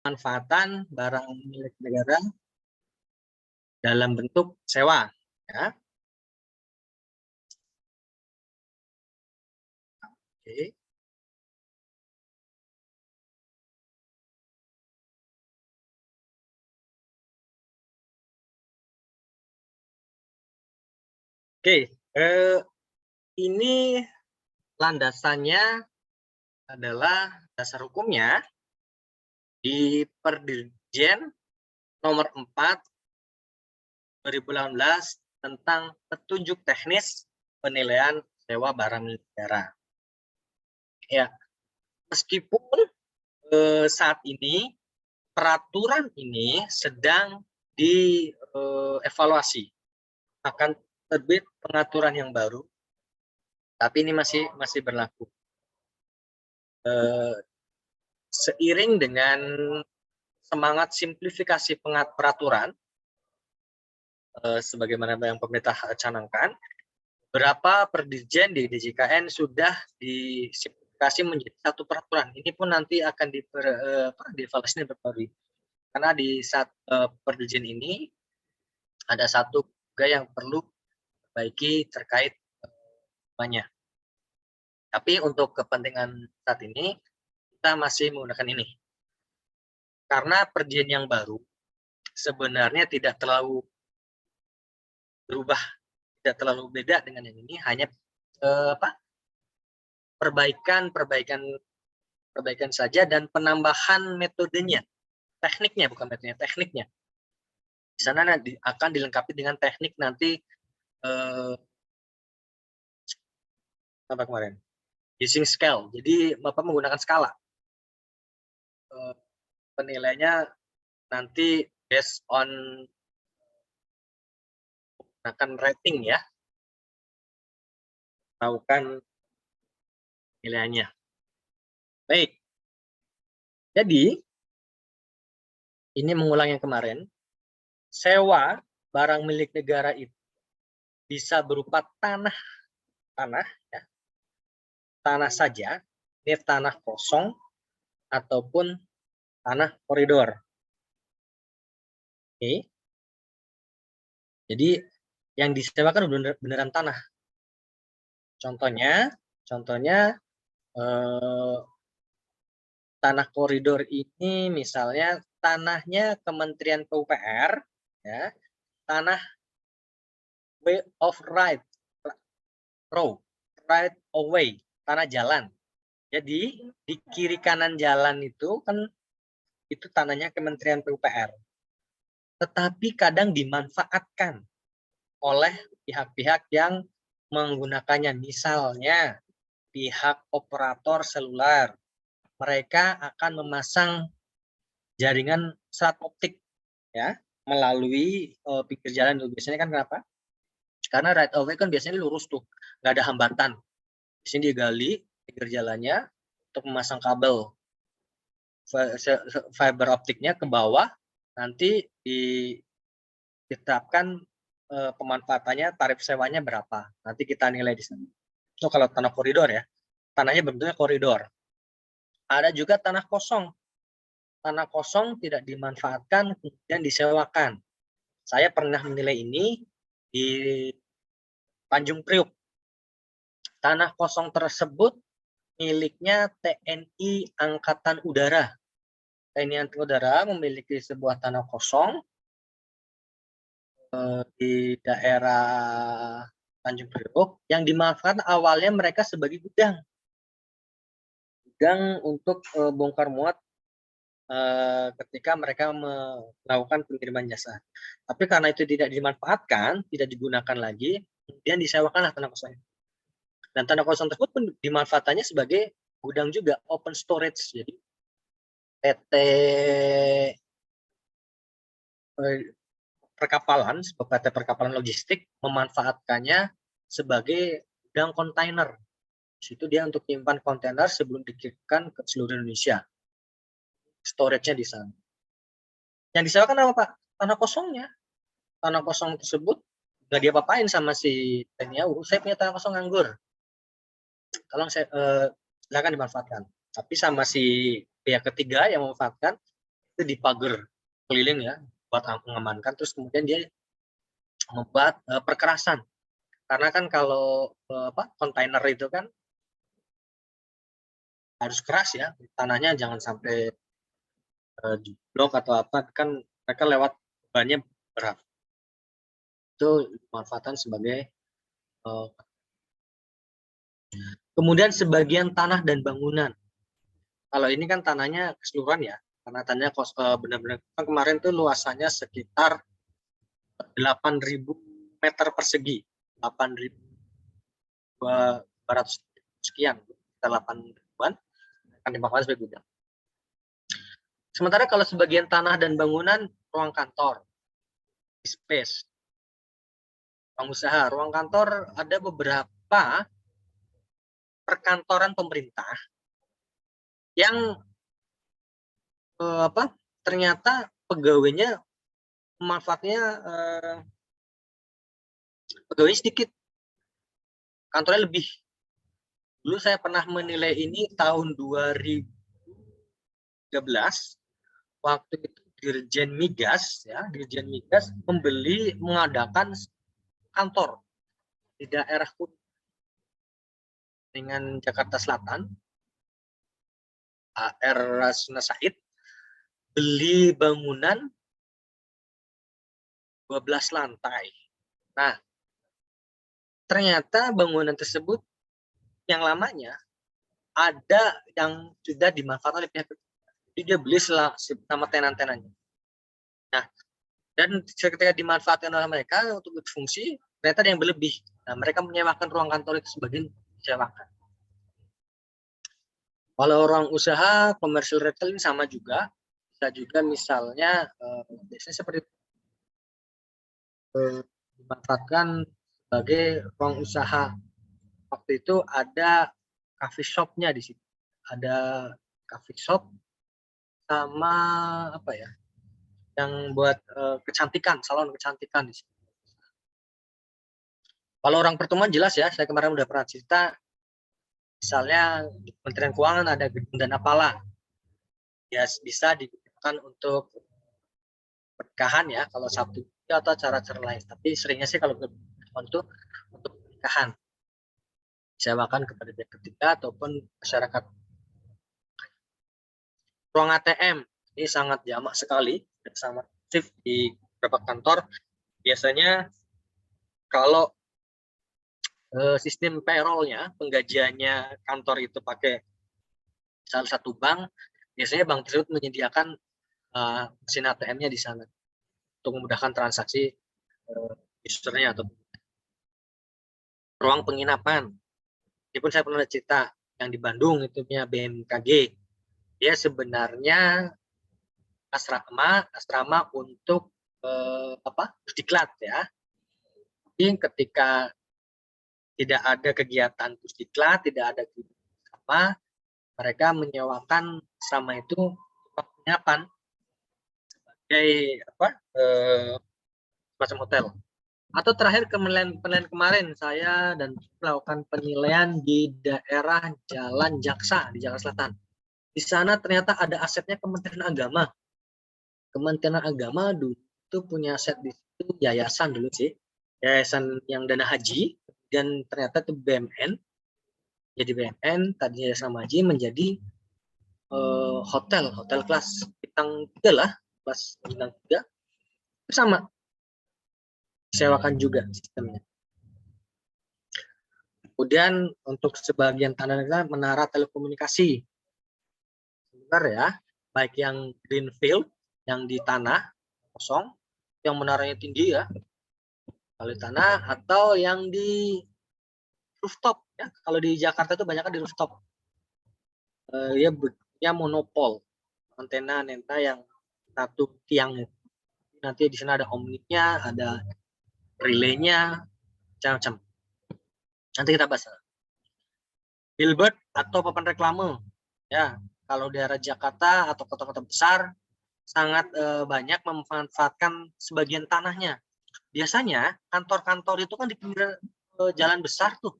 pemanfaatan barang milik negara dalam bentuk sewa, ya. Oke. Oke, ini landasannya adalah dasar hukumnya di Perdirjen nomor 4 2018 tentang petunjuk teknis penilaian sewa barang milik negara. Ya, meskipun saat ini peraturan ini sedang dievaluasi, akan terbit pengaturan yang baru, tapi ini masih berlaku. Seiring dengan semangat simplifikasi peraturan, sebagaimana yang pemerintah canangkan, berapa perdirjen di DJKN sudah disimplifikasi menjadi satu peraturan. Ini pun nanti akan dievaluasi diperbarui. Karena di saat perdirjen ini ada satu juga yang perlu diperbaiki terkait banyak. Tapi untuk kepentingan saat ini kita masih menggunakan ini. Karena perjanjian yang baru sebenarnya tidak terlalu berubah, tidak terlalu beda dengan yang ini, hanya perbaikan saja dan penambahan metodenya, tekniknya, bukan metodenya, tekniknya. Di sana nanti akan dilengkapi dengan teknik nanti apa kemarin? Using scale. Jadi Bapak menggunakan skala. Penilaiannya nanti based on menggunakan rating, ya. Tahukan nilainya. Baik. Jadi ini mengulang yang kemarin. Sewa barang milik negara itu bisa berupa tanah, ya. Tanah saja, ini tanah kosong ataupun tanah koridor. Oke. Jadi yang disewakan beneran tanah. Contohnya tanah koridor ini misalnya tanahnya Kementerian PUPR, ya, tanah way of right of way, tanah jalan. Jadi di kiri kanan jalan itu kan itu tanahnya Kementerian PUPR. Tetapi kadang dimanfaatkan oleh pihak-pihak yang menggunakannya, misalnya pihak operator seluler. Mereka akan memasang jaringan serat optik, ya, melalui pinggir jalan. Biasanya kan kenapa? Karena right of way kan biasanya lurus tuh, nggak ada hambatan. Di sini digali pinggir jalannya untuk memasang kabel fiber optiknya ke bawah, nanti ditetapkan pemanfaatannya, tarif sewanya berapa. Nanti kita nilai di sana. Itu kalau tanah koridor, ya. Tanahnya bentuknya koridor. Ada juga tanah kosong. Tanah kosong tidak dimanfaatkan, kemudian disewakan. Saya pernah menilai ini di Tanjung Priuk. Tanah kosong tersebut miliknya TNI Angkatan Udara. TNI Angkatan Udara memiliki sebuah tanah kosong di daerah Tanjung Priok yang dimanfaatkan awalnya mereka sebagai gudang untuk bongkar muat ketika mereka melakukan pengiriman jasa. Tapi karena itu tidak dimanfaatkan, tidak digunakan lagi, kemudian disewakanlah tanah kosong. Dan tanah kosong tersebut pun dimanfaatannya sebagai gudang juga, open storage. Jadi PT perkapalan, PT perkapalan logistik memanfaatkannya sebagai gudang kontainer. Di situ dia untuk menyimpan kontainer sebelum dikirimkan ke seluruh Indonesia. Storage-nya di sana. Yang disewakan apa, Pak? Tanah kosongnya. Tanah kosong tersebut nggak diapa-apain sama si TNI AU. Saya punya tanah kosong nganggur. Tolong silakan dimanfaatkan. Tapi sama si pihak ketiga yang memanfaatkan, itu dipagar keliling ya buat mengamankan. Terus kemudian dia membuat perkerasan, karena kan kalau kontainer itu kan harus keras ya, tanahnya jangan sampai jeblok atau apa, kan mereka lewat bannya berat. Itu dimanfaatkan sebagai kemudian sebagian tanah dan bangunan. Kalau ini kan tanahnya keseluruhan ya, karena tanahnya benar-benar kemarin tuh luasannya sekitar 8.000 meter persegi, 8.200 sekian, 8.000-an akan dimanfaatkan sebagai gudang. Sementara kalau sebagian tanah dan bangunan ruang kantor, space, ruang usaha, ruang kantor, ada beberapa perkantoran pemerintah yang ternyata pegawainya manfaatnya pegawainya sedikit, kantornya lebih. Dulu saya pernah menilai ini tahun 2013, waktu itu Dirjen Migas mengadakan kantor di daerah dengan Jakarta Selatan, AR Rasuna Said, beli bangunan 12 lantai. Nah, ternyata bangunan tersebut yang lamanya ada yang sudah dimanfaatkan oleh pihak ketiga. Dia beli sama tenan-tenannya. Nah, dan ketika dimanfaatkan oleh mereka untuk berfungsi, ternyata ada yang berlebih. Nah, mereka menyewakan ruang kantor itu sebagian disewakan. Kalau ruang usaha, komersial retail ini sama juga. Bisa juga misalnya, biasanya seperti dimanfaatkan sebagai ruang usaha. Waktu itu ada coffee shop-nya di situ. Ada coffee shop sama apa ya? Yang buat kecantikan, salon kecantikan di situ. Kalau orang pertemuan jelas ya, saya kemarin udah pernah cerita, misalnya di Kementerian Keuangan ada gedung Dana Pala, ya bisa digunakan untuk pernikahan ya, kalau Sabtu atau acara-acara lain. Tapi seringnya sih kalau untuk pernikahan, disewakan kepada pihak ketiga ataupun masyarakat. Ruang ATM ini sangat jamak sekali dan sangat aktif di beberapa kantor. Biasanya kalau sistem payroll-nya, penggajiannya kantor itu pakai salah satu bank, biasanya bank tersebut menyediakan mesin ATM-nya di sana untuk memudahkan transaksi usernya. Atau ruang penginapan, ini pun saya pernah cerita yang di Bandung itu punya BMKG, dia sebenarnya asrama untuk pusdiklat ya. Jadi ketika tidak ada kegiatan pusdiklat, tidak ada apa, mereka menyewakan asrama itu penginapan sebagai semacam hotel. Atau terakhir penilaian kemarin saya dan melakukan penilaian di daerah Jalan Jaksa di Jakarta Selatan. Di sana ternyata ada asetnya Kementerian Agama. Kementerian Agama dulu itu punya aset di situ, yayasan dulu sih, yayasan yang dana haji, dan ternyata itu BMN. Jadi BMN tadinya yayasan haji menjadi hotel kelas bintang 3 lah, kelas bintang 3. Itu sama, disewakan juga sistemnya. Kemudian untuk sebagian tanah menara telekomunikasi, benar ya, baik yang greenfield, yang di tanah kosong, yang menaranya tinggi ya, kalau di tanah, atau yang di rooftop ya. Kalau di Jakarta itu banyak di rooftop. Ya bentuknya monopol, antena yang satu tiang. Nanti di sana ada omniknya, ada relaynya, macam-macam. Nanti kita bahas. Billboard atau papan reklame, ya. Kalau daerah Jakarta atau kota-kota besar sangat banyak memanfaatkan sebagian tanahnya. Biasanya kantor-kantor itu kan di pinggir jalan besar tuh,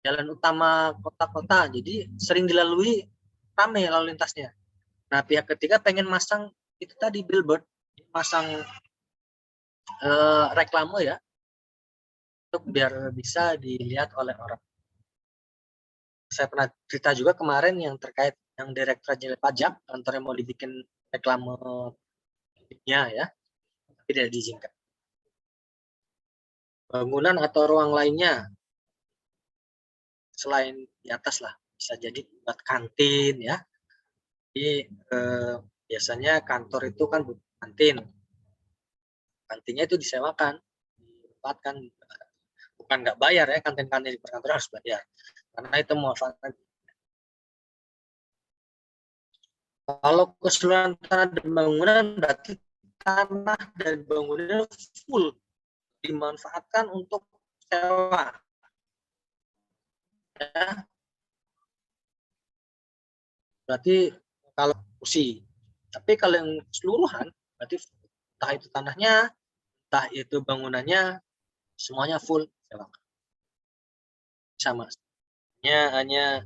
jalan utama kota-kota, jadi sering dilalui ramai lalu lintasnya. Nah, pihak ketiga pengen masang itu tadi billboard, pasang reklame ya, untuk biar bisa dilihat oleh orang. Saya pernah cerita juga kemarin yang terkait yang Direktorat Jenderal Pajak, kantornya mau dibikin reklamenya ya, tapi tidak diizinkan. Bangunan atau ruang lainnya, selain di atas lah, bisa jadi buat kantin ya. Jadi biasanya kantor itu kan butuh kantin. Kantinnya itu disewakan, ditempatkan, bukan nggak bayar ya, kantin-kantin di perkantoran harus bayar. Karena itu memanfaatkan. Kalau keseluruhan tanah dan bangunan berarti tanah dan bangunan full dimanfaatkan untuk sewa. Ya. Berarti kalau fungsi. Tapi kalau yang keseluruhan berarti entah itu tanahnya, entah itu bangunannya, semuanya full sewa. Sama. Hanya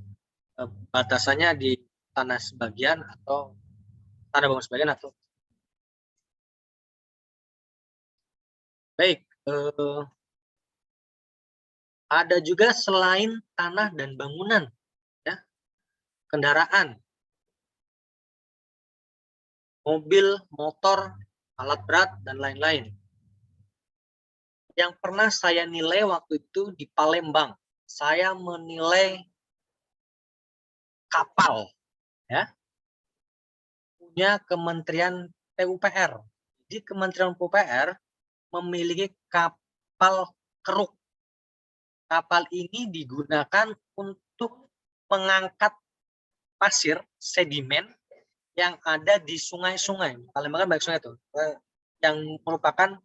batasannya di tanah sebagian atau tanah bangun sebagian atau baik. Ada juga selain tanah dan bangunan, ya, kendaraan, mobil, motor, alat berat, dan lain-lain. Yang pernah saya nilai waktu itu di Palembang, saya menilai kapal, ya, punya Kementerian PUPR. Jadi Kementerian PUPR memiliki kapal keruk. Kapal ini digunakan untuk mengangkat pasir, sedimen yang ada di sungai-sungai. Palembang kan banyak sungai itu, yang merupakan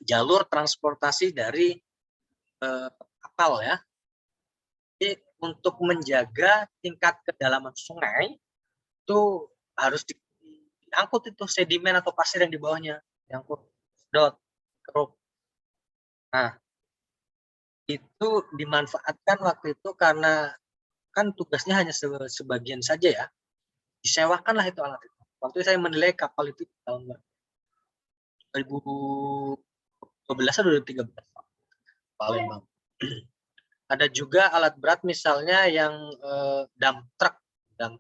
jalur transportasi dari kapal ya. Jadi untuk menjaga tingkat kedalaman sungai itu harus diangkut itu sedimen atau pasir yang di bawahnya, diangkut keruk. Nah, itu dimanfaatkan waktu itu karena kan tugasnya hanya sebagian saja ya, disewakanlah itu alat itu. Waktu itu saya menilai kapal itu tahun 2012 atau 2013 Palembang. Ada juga alat berat misalnya yang dump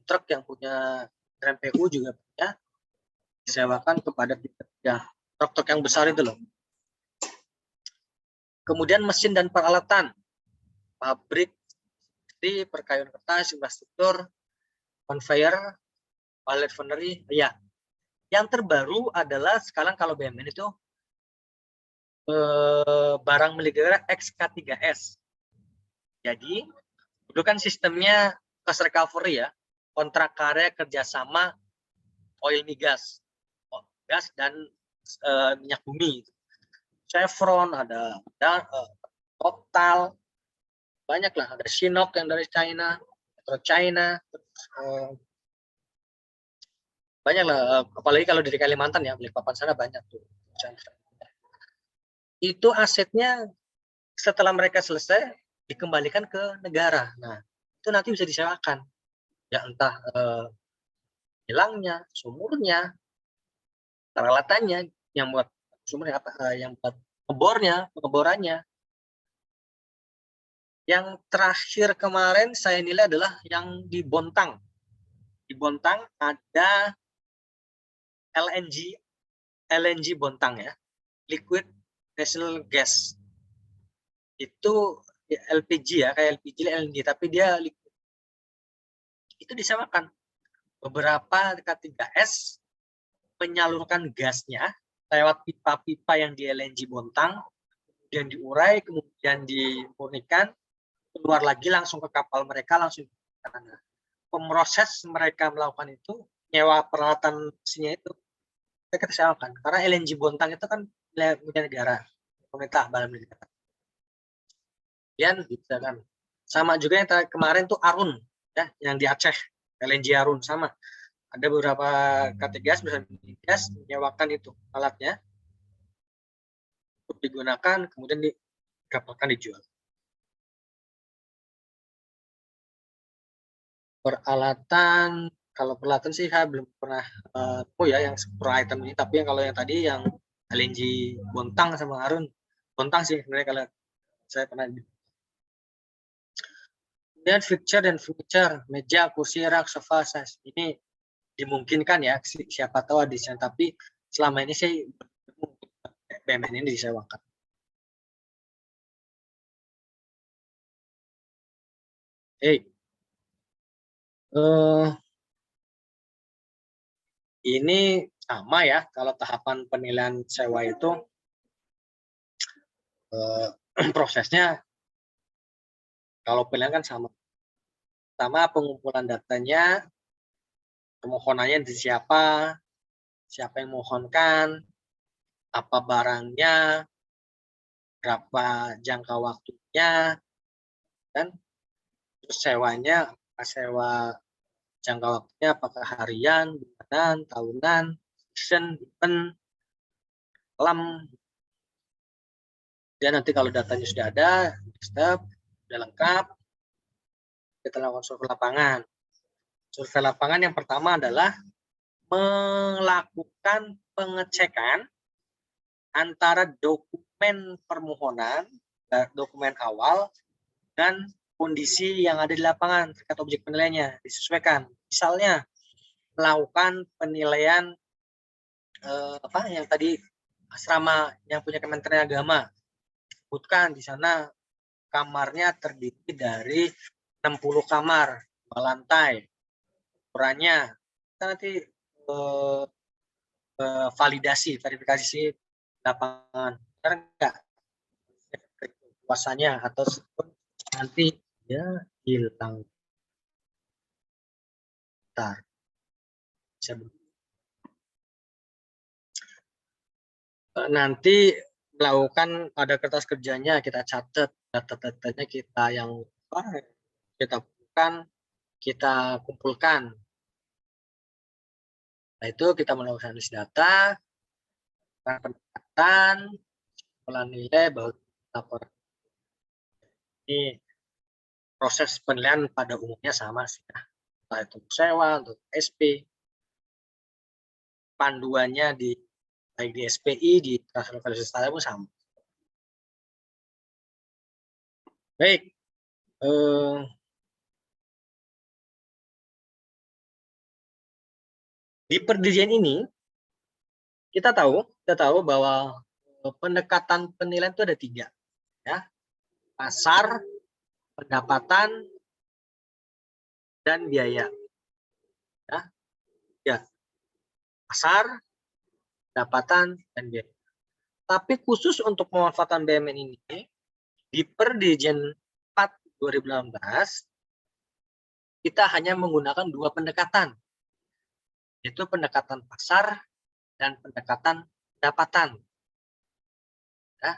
truck yang punya RMPU juga punya, disewakan kepada ya, truk-truk yang besar itu loh. Kemudian mesin dan peralatan, pabrik, perkayon kertas, infrastruktur, conveyor, pallet foundry, ya. Yang terbaru adalah sekarang kalau BUMN itu barang milik negara XK3S. Jadi itu kan sistemnya cost recovery ya, kontrak karya kerjasama oil migas, gas dan minyak bumi. Chevron, ada Total, banyak lah, ada Sinopec yang dari China, banyak lah, apalagi kalau dari Kalimantan ya, Balikpapan sana banyak tuh. Itu asetnya setelah mereka selesai dikembalikan ke negara. Nah, itu nanti bisa disewakan. Ya entah hilangnya, sumurnya, peralatannya, yang buat sumurnya apa, yang buat pengeborannya. Yang terakhir kemarin saya nilai adalah yang di Bontang. Di Bontang ada LNG Bontang ya, liquid natural gas. Itu LPG ya, kayak LPG, LNG, tapi dia liquid. Itu disewakan. Beberapa K3S menyalurkan gasnya lewat pipa-pipa yang di LNG Bontang, kemudian diurai, kemudian dimurnikan, keluar lagi langsung ke kapal mereka, langsung ke sana. Pemproses mereka melakukan itu, nyewa peralatan mesinnya itu, mereka disewakan. Karena LNG Bontang itu kan punya negara, pemerintah, badan negara. Kemudian kan sama juga yang kemarin tuh Arun ya, yang di Aceh, LNG Arun sama. Ada beberapa K3S menyewakan itu alatnya untuk digunakan, kemudian dikapalkan, dijual. Peralatan kalau peralatan sih saya belum pernah oh ya yang per item ini, tapi yang kalau yang tadi yang LNG Bontang sama Harun, Bontang sih sebenarnya kalau saya pernah. Dan fixture dan furniture, meja, kursi, rak, sofa, size. Ini dimungkinkan ya, siapa tahu ada desain, tapi selama ini saya BMN ini disewakan. Ini sama ya, kalau tahapan penilaian sewa itu prosesnya kalau penilaian kan sama. Pertama pengumpulan datanya, permohonannya dari siapa yang mohonkan, apa barangnya, berapa jangka waktunya, dan terus sewanya, sewa jangka waktunya apakah harian, bulanan, tahunan, season, event, kolam. Dan nanti kalau datanya sudah ada, step, sudah lengkap, kita lakukan survei lapangan. Survei lapangan yang pertama adalah melakukan pengecekan antara dokumen permohonan, dokumen awal, dan kondisi yang ada di lapangan terkait objek penilaiannya disesuaikan. Misalnya melakukan penilaian yang tadi asrama yang punya Kementerian Agama, sebutkan di sana kamarnya terdiri dari 60 kamar, 2 lantai, ukurannya. Kita nanti verifikasi lapangan, benar enggak kuasanya, atau nanti ya hilang. Bentar. Nanti melakukan ada kertas kerjanya, kita catat data-datanya kita yang kita bukan, kita kumpulkan. Nah, itu kita melakukan analisis data, pendekatan, pola nilai, baru laporan. Ini proses penilaian pada umumnya sama sih. Entah itu sewa, untuk SP, panduannya di baik di SPI, di transfer value standar pun sama. Baik. Di perjanjian ini kita tahu bahwa pendekatan penilaian itu ada 3, ya. Pasar, pendapatan, dan biaya. Ya. Pasar, pendapatan, dan biaya. Tapi khusus untuk pemanfaatan BUMN ini, di Perdirjen 4 2016, kita hanya menggunakan 2 pendekatan, yaitu pendekatan pasar dan pendekatan pendapatan. Ya.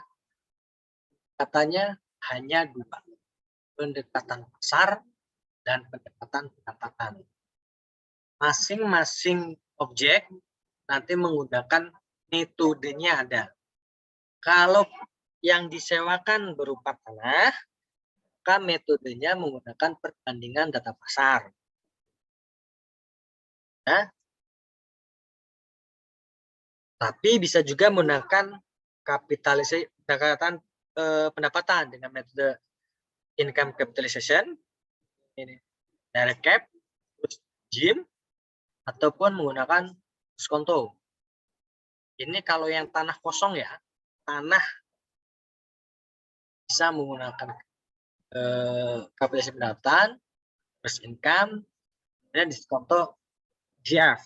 Katanya hanya 2, pendekatan pasar dan pendekatan pendapatan. Masing-masing objek nanti menggunakan metodenya ada. Kalau yang disewakan berupa tanah, maka metodenya menggunakan perbandingan data pasar. Ya. Tapi bisa juga menggunakan kapitalisasi pendapatan dengan metode income capitalization, ini direct cap, terus JIM, ataupun menggunakan skonto. Ini kalau yang tanah kosong ya, tanah bisa menggunakan kapitalisasi pendapatan, terus income, dan diskonto DCF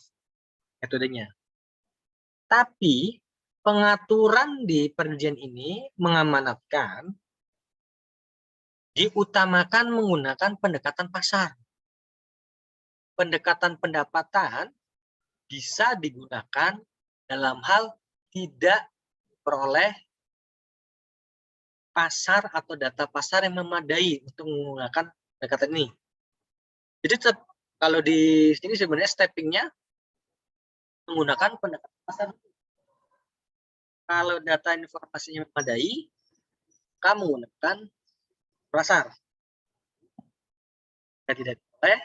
metodenya. Tapi pengaturan di perjanjian ini mengamanatkan diutamakan menggunakan pendekatan pasar. Pendekatan pendapatan bisa digunakan dalam hal tidak peroleh pasar atau data pasar yang memadai untuk menggunakan pendekatan ini. Jadi kalau di sini sebenarnya steppingnya menggunakan pendekatan pasar. Kalau data informasinya memadai, kamu menggunakan pasar. Jika tidak boleh,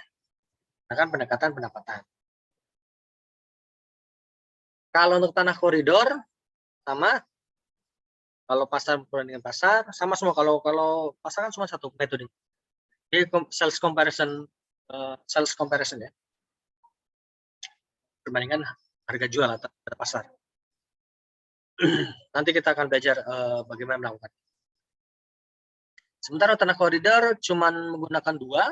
menggunakan pendekatan pendapatan. Kalau untuk tanah koridor sama, kalau pasar perbandingan pasar sama semua. Kalau pasar kan cuma satu metode. Jadi sales comparison ya. Perbandingan harga jual atau pasar. Nanti kita akan belajar bagaimana melakukan. Sementara tanah koridor cuma menggunakan dua,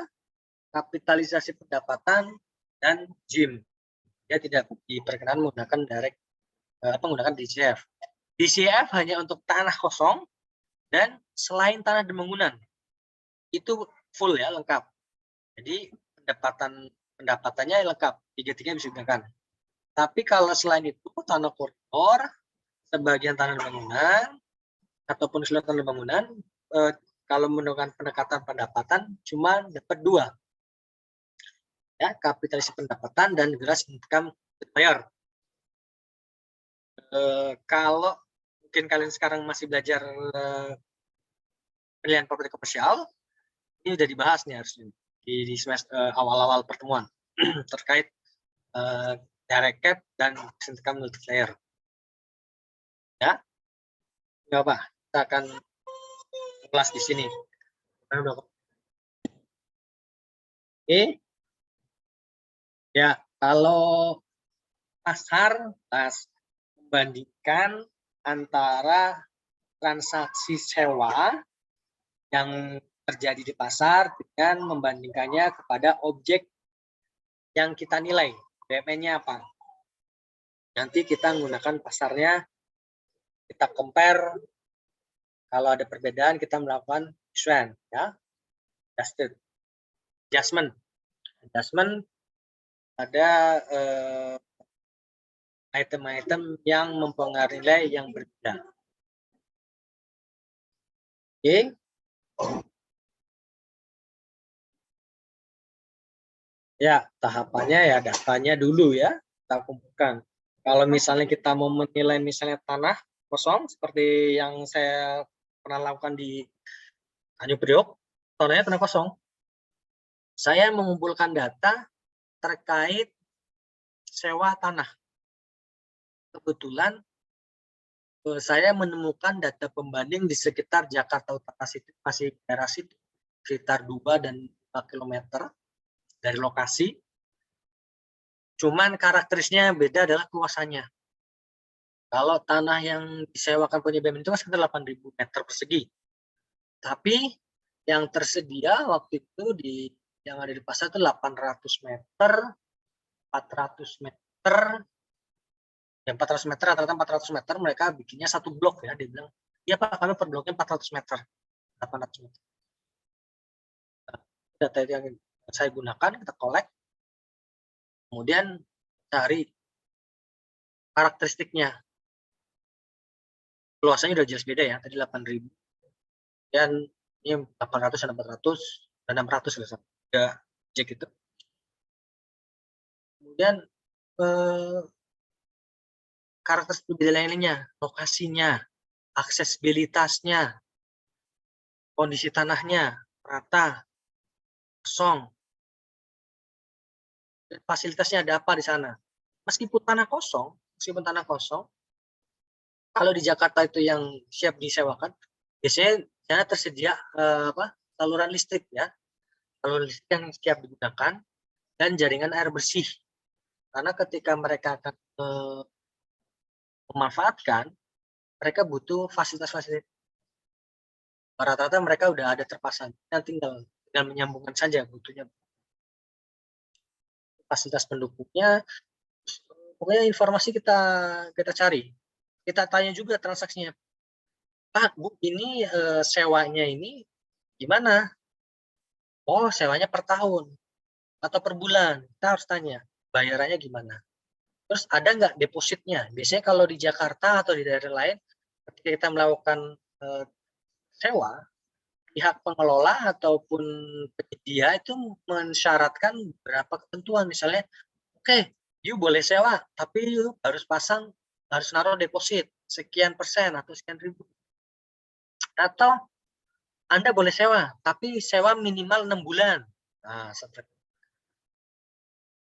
kapitalisasi pendapatan dan JIM. Dia tidak diperkenan menggunakan menggunakan DCF. DCF hanya untuk tanah kosong dan selain tanah dan bangunan. Itu full ya, lengkap. Jadi pendapatannya lengkap, tiga-tiga bisa digunakan. Tapi kalau selain itu tanah koridor, sebagian tanah dan bangunan ataupun seluruh tanah dan bangunan, kalau menggunakan pendekatan pendapatan cuma dapat dua, ya, kapitalisasi pendapatan dan gross income buyer. Kalau mungkin kalian sekarang masih belajar penilaian properti komersial, ini udah dibahas nih harusnya di semester awal-awal pertemuan terkait direct cap dan income multiplier. Ya, nggak apa, kita akan kelas di sini. Oke, ya, kalau pasar membandingkan antara transaksi sewa yang terjadi di pasar dengan membandingkannya kepada objek yang kita nilai, BMN-nya apa. Nanti kita menggunakan pasarnya, kita compare, kalau ada perbedaan kita melakukan penyesuaian, ya, adjustment ada item-item yang mempengaruhi nilai yang berbeda. Oke. Ya, tahapannya ya datanya dulu ya, kita kumpulkan. Kalau misalnya kita mau menilai misalnya tanah kosong, seperti yang saya pernah lakukan di Tanjung Priok, tanahnya tanah kosong. Saya mengumpulkan data terkait sewa tanah. Kebetulan saya menemukan data pembanding di sekitar Jakarta Utara City, masih daerah situ, sekitar 2 dan 5 km dari lokasi. Cuman karakteristiknya beda adalah luasannya. Kalau tanah yang disewakan punya BUMN itu kan sekitar 8.000 meter persegi. Tapi yang tersedia waktu itu yang ada di pasar itu 800 meter, 400 meter, ya 400 meter, rata-rata 400 meter, mereka bikinnya satu blok ya, dia bilang, iya Pak, kami per bloknya 400 meter, 800 meter. Data yang saya gunakan, kita collect, kemudian cari karakteristiknya. Luasannya udah jelas beda ya, tadi 8.000, dan ini 800 dan 400 dan 600 ya, objek itu. Kemudian karakteristik lainnya, lokasinya, aksesibilitasnya, kondisi tanahnya, rata, kosong, fasilitasnya ada apa di sana. Meskipun tanah kosong, kalau di Jakarta itu yang siap disewakan, biasanya tersedia saluran listrik ya, saluran listrik yang siap digunakan dan jaringan air bersih. Karena ketika mereka akan memanfaatkan, mereka butuh fasilitas-fasilitas. Rata-rata mereka udah ada terpasang, tinggal menyambungkan saja butuhnya. Fasilitas pendukungnya, pokoknya informasi kita cari, kita tanya juga transaksinya. Pak, Bu, ini sewanya ini gimana? Oh, sewanya per tahun atau per bulan. Kita harus tanya, bayarannya gimana? Terus ada nggak depositnya? Biasanya kalau di Jakarta atau di daerah lain, ketika kita melakukan sewa, pihak pengelola ataupun penyedia itu mensyaratkan beberapa ketentuan. Misalnya, oke, you boleh sewa, tapi you harus naruh deposit sekian persen atau sekian ribu. Atau Anda boleh sewa, tapi sewa minimal 6 bulan. Nah, seperti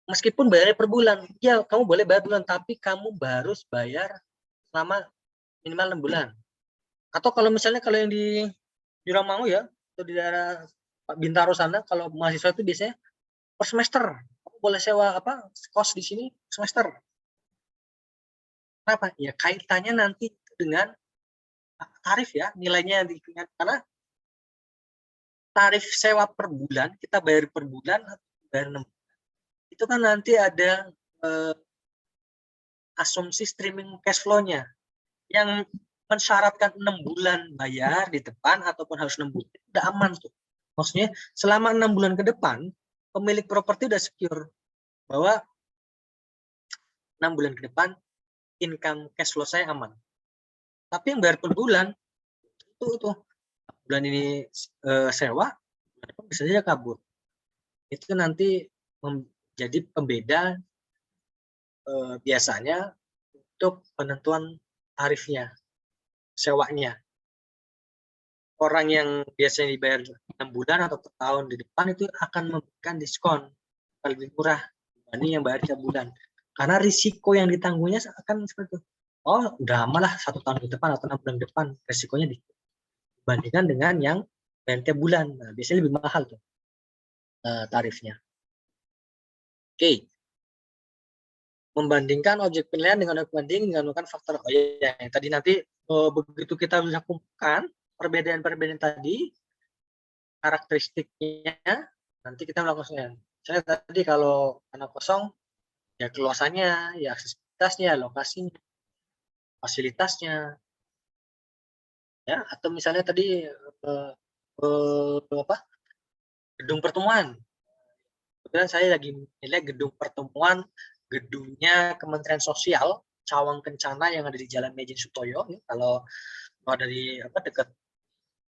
Meskipun bayarnya per bulan, ya kamu boleh bayar bulan, tapi kamu harus bayar selama minimal 6 bulan. Atau kalau misalnya kalau yang di Ramangu ya, atau di daerah Bintaro sana, kalau mahasiswa itu biasanya per semester. Kamu boleh sewa kos di sini semester. Kenapa? Ya kaitannya nanti dengan tarif ya, nilainya karena tarif sewa per bulan, kita bayar per bulan atau bayar 6 bulan. Itu kan nanti ada asumsi streaming cash flow-nya yang mensyaratkan 6 bulan bayar di depan ataupun harus 6 bulan, udah aman tuh. Maksudnya selama 6 bulan ke depan, pemilik properti udah secure bahwa 6 bulan ke depan income cash flow saya aman. Tapi yang bayar per bulan itu tuh bulan ini sewa, bisa saja kabur. Itu nanti menjadi pembeda biasanya untuk penentuan tarifnya, sewanya. Orang yang biasanya dibayar 6 bulan atau per tahun di depan itu akan memberikan diskon lebih murah dibanding yang bayar tiap bulan. Karena risiko yang ditanggungnya akan seperti itu. Oh, udah aman lah 1 tahun ke depan atau 6 bulan ke depan, risikonya dibandingkan dengan yang bayar tiap bulan. Nah, biasanya lebih mahal tuh tarifnya. Oke. Membandingkan objek penilaian dengan objek banding menggunakan faktor tadi nanti begitu kita bisa kumpulkan perbedaan-perbedaan tadi, karakteristiknya, nanti kita melakukan. Saya tadi kalau tanah kosong, ya keluasannya, ya aksesibilitasnya, lokasinya, fasilitasnya, ya atau misalnya tadi gedung pertemuan. Kebetulan saya lagi menilai gedung pertemuan, gedungnya Kementerian Sosial, Cawang Kencana yang ada di Jalan Mejen Sutoyo. Kalau dari dekat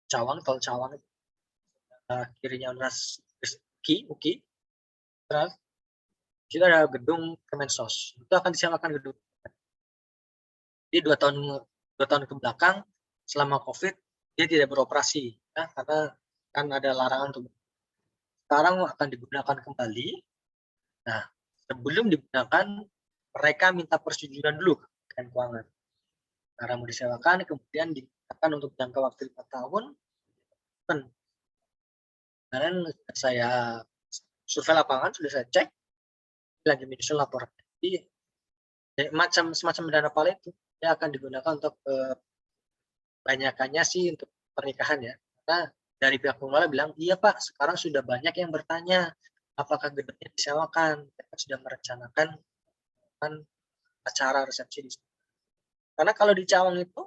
Cawang, tol Cawang, kirinya Universitas UKI, terus kita ada gedung Kemensos. Itu akan disewakan gedung. Jadi 2 tahun ke belakang selama COVID dia tidak beroperasi, ya, karena kan ada larangan untuk. Sekarang akan digunakan kembali. Nah, sebelum digunakan mereka minta persetujuan dulu dengan keuangan. Karena mau disewakan, kemudian digunakan untuk jangka waktu 5 tahun. Kemarin saya survei lapangan, sudah saya cek, lagi menyusun laporan. Jadi semacam dana paling itu ya akan digunakan untuk banyakannya sih untuk pernikahan ya. Karena dari pihak pengelola bilang, iya Pak, sekarang sudah banyak yang bertanya apakah gedungnya disewakan. Mereka sudah merencanakan acara resepsi di sana. Karena kalau di Cawang itu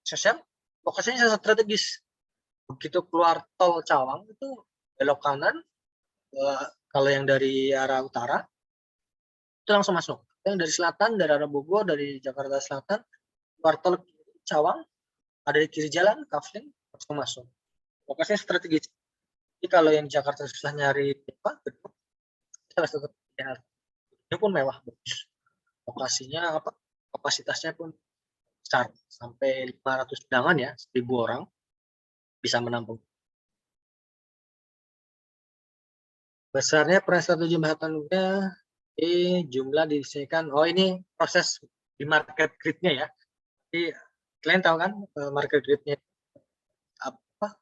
sosial lokasinya sangat strategis. Begitu keluar tol Cawang itu belok kanan, kalau yang dari arah utara itu langsung masuk. Yang dari selatan, dari arah Bogor, dari Jakarta Selatan, keluar tol Cawang, ada di kiri jalan, kafling, langsung masuk. Lokasinya strategis. Jadi kalau yang Jakarta susah nyari gedung, salah satu pilihan. Ini pun mewah, bagus. Lokasinya kapasitasnya pun besar, sampai 500 undangan ya, 1.000 orang bisa menampung. Besarnya peran strategi pembahasannya jumlah disesuaikan. Oh, ini proses di market grid-nya ya. Jadi kalian tahu kan market grid-nya apa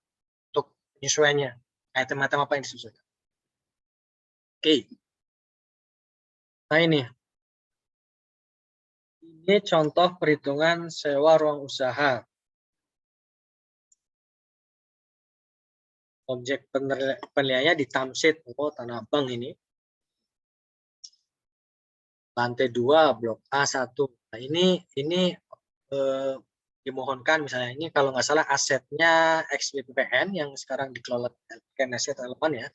untuk penyesuaiannya, item-item apa yang disesuaikan. Oke. Nah ini contoh perhitungan sewa ruang usaha. Objek penilaiannya di Tamsit, Tanah Abang ini. Lantai 2, blok A1. Nah, ini dimohonkan misalnya ini kalau nggak salah asetnya ex-BPPN yang sekarang dikelola Aset Elemen ya.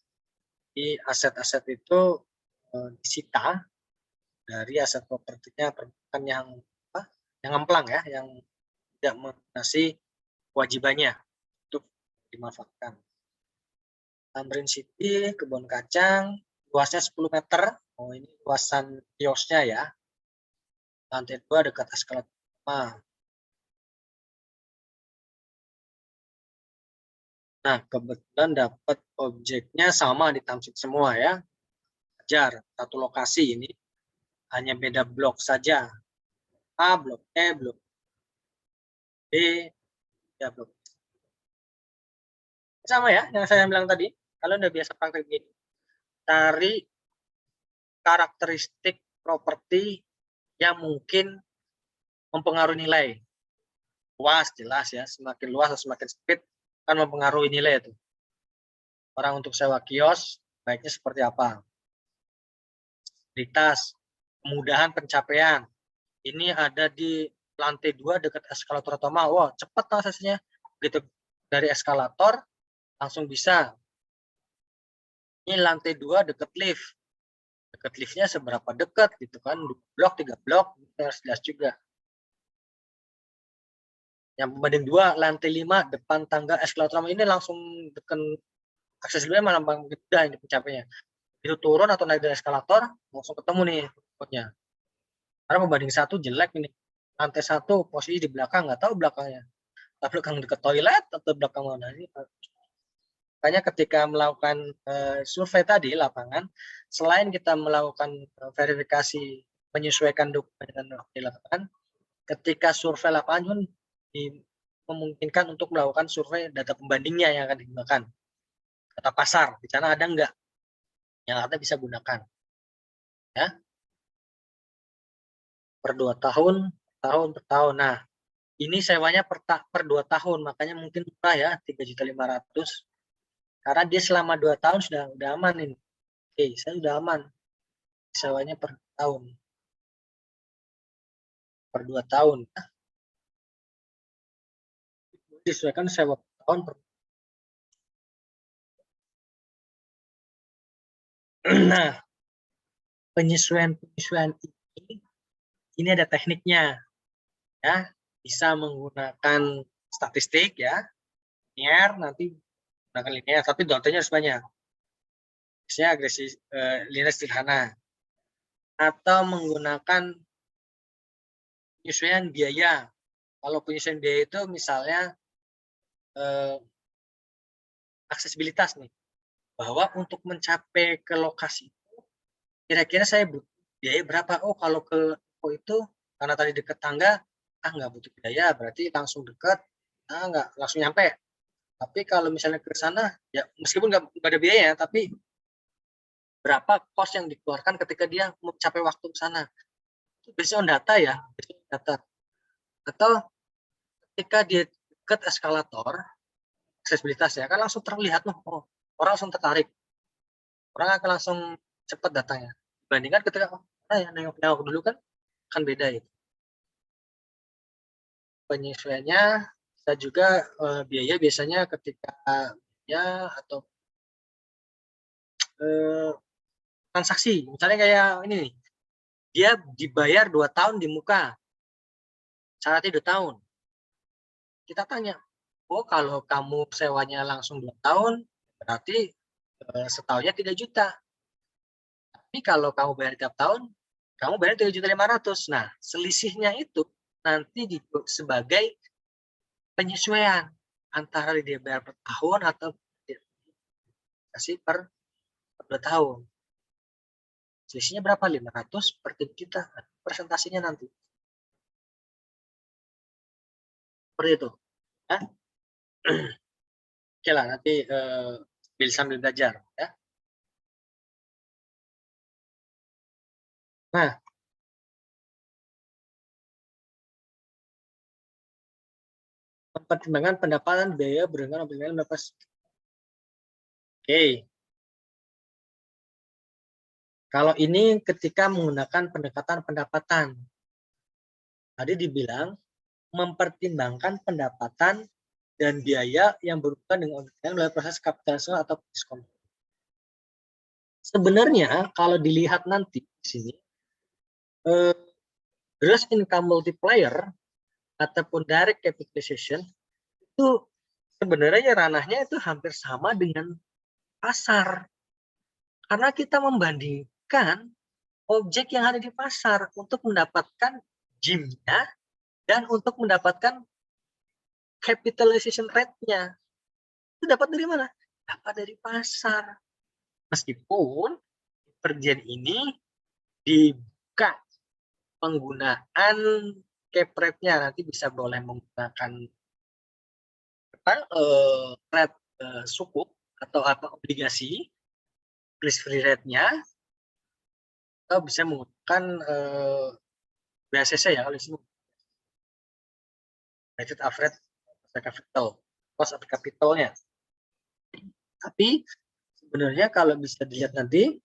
Di aset-aset itu disita dari aset propertinya perbankan yang amplang ya, yang tidak melunasi kewajibannya untuk dimanfaatkan. Tamrin City, Kebun Kacang, luasnya 10 meter. Oh, ini luasan kiosnya ya. Lantai 2 dekat eskalator. Nah, kebetulan dapat objeknya sama di Tamsit semua ya. belajar satu lokasi ini hanya beda blok saja. A, blok E, blok B, ya blok. Sama ya, yang saya bilang tadi. Kalau udah biasa pakai begini, cari karakteristik properti yang mungkin mempengaruhi nilai. Luas, jelas ya. Semakin luas atau semakin sempit kan mempengaruhi nilai itu. Orang untuk sewa kios, baiknya seperti apa? Fasilitas, kemudahan pencapaian. Ini ada di lantai 2 dekat eskalator utama. Wah, cepat aksesnya. Gitu. Dari eskalator langsung bisa. Ini lantai 2 dekat lift. Dekat liftnya seberapa dekat gitu kan? 2 blok, 3 blok, harus jelas juga. Yang pembanding 2, lantai 5 depan tangga eskalator utama ini langsung dekat aksesibilnya malah mudah ini pencapaiannya. Itu turun atau naik dari eskalator langsung ketemu nih spotnya. Karena pembanding 1 jelek ini. Lantai 1 posisi di belakang, nggak tahu belakangnya. Belakang dekat toilet atau belakang mana sih? Makanya ketika melakukan survei tadi lapangan, selain kita melakukan verifikasi menyesuaikan dokumen dengan di lapangan, ketika survei lapangan memungkinkan untuk melakukan survei data pembandingnya yang akan digunakan. Data pasar, di sana ada enggak? Yang ada bisa gunakan. Ya. Per 2 tahun per tahun. Nah, ini sewanya per 2 tahun, makanya mungkin murah ya, 3.500.000. Karena dia selama 2 tahun sudah aman ini. Oke, saya sudah aman. Sewanya per tahun. Per 2 tahun. Disesuaikan sewa per tahun per. Nah, penyesuaian ini ada tekniknya. Ya, bisa menggunakan statistik ya. Linear, nanti gunakan linear, tapi datanya harus banyak. Biasanya agresif linear sederhana. Atau menggunakan penyesuaian biaya. Kalau penyesuaian biaya itu misalnya aksesibilitas nih, bahwa untuk mencapai ke lokasi itu kira-kira saya butuh biaya berapa. Oh, kalau ke itu karena tadi dekat tangga, nggak butuh biaya, berarti langsung dekat, nggak langsung nyampe. Tapi kalau misalnya ke sana, ya meskipun nggak ada biaya, tapi berapa kos yang dikeluarkan ketika dia mencapai waktu ke sana. Itu based on data ya, based on data. Atau ketika dia dekat eskalator, aksesibilitas ya, kan langsung terlihat oh, orang langsung tertarik. Orang akan langsung cepat datanya. Dibandingkan ketika yang nengok-nengok dulu kan beda itu. Penyesuaiannya bisa juga biaya biasanya ketika ya atau transaksi. Misalnya kayak ini nih, dia dibayar 2 tahun di muka, syaratnya 2 tahun. Kita tanya, oh kalau kamu sewanya langsung 2 tahun, berarti setahunnya 3 juta. Tapi kalau kamu bayar tiap tahun, kamu bayar 3.500.000. Nah, selisihnya itu nanti disebut sebagai penyesuaian antara dia bayar per tahun atau kasih per 2 tahun. Selisihnya berapa? 500 per 3 juta. Presentasinya nanti. Seperti itu. Ya? Oke lah, nanti sambil belajar. Ya. Nah, mempertimbangkan pendapatan biaya berdasarkan pendapatan dapat. Oke. Kalau ini ketika menggunakan pendekatan pendapatan. Tadi dibilang mempertimbangkan pendapatan dan biaya yang berhubungan dengan melalui proses kapitalisasi atau diskon. Sebenarnya kalau dilihat nanti di sini, gross income multiplier ataupun direct capitalization itu sebenarnya ranahnya itu hampir sama dengan pasar. Karena kita membandingkan objek yang ada di pasar untuk mendapatkan JIM-nya dan untuk mendapatkan capitalization rate-nya. Itu dapat dari mana? Dapat dari pasar. Meskipun perjanjian ini dibuka penggunaan cap rate-nya, nanti bisa boleh menggunakan rate sukuk atau obligasi risk free rate-nya, atau bisa menggunakan BACC ya, kalau di sini weighted average capital, cost of capital-nya. Tapi sebenarnya kalau bisa dilihat nanti,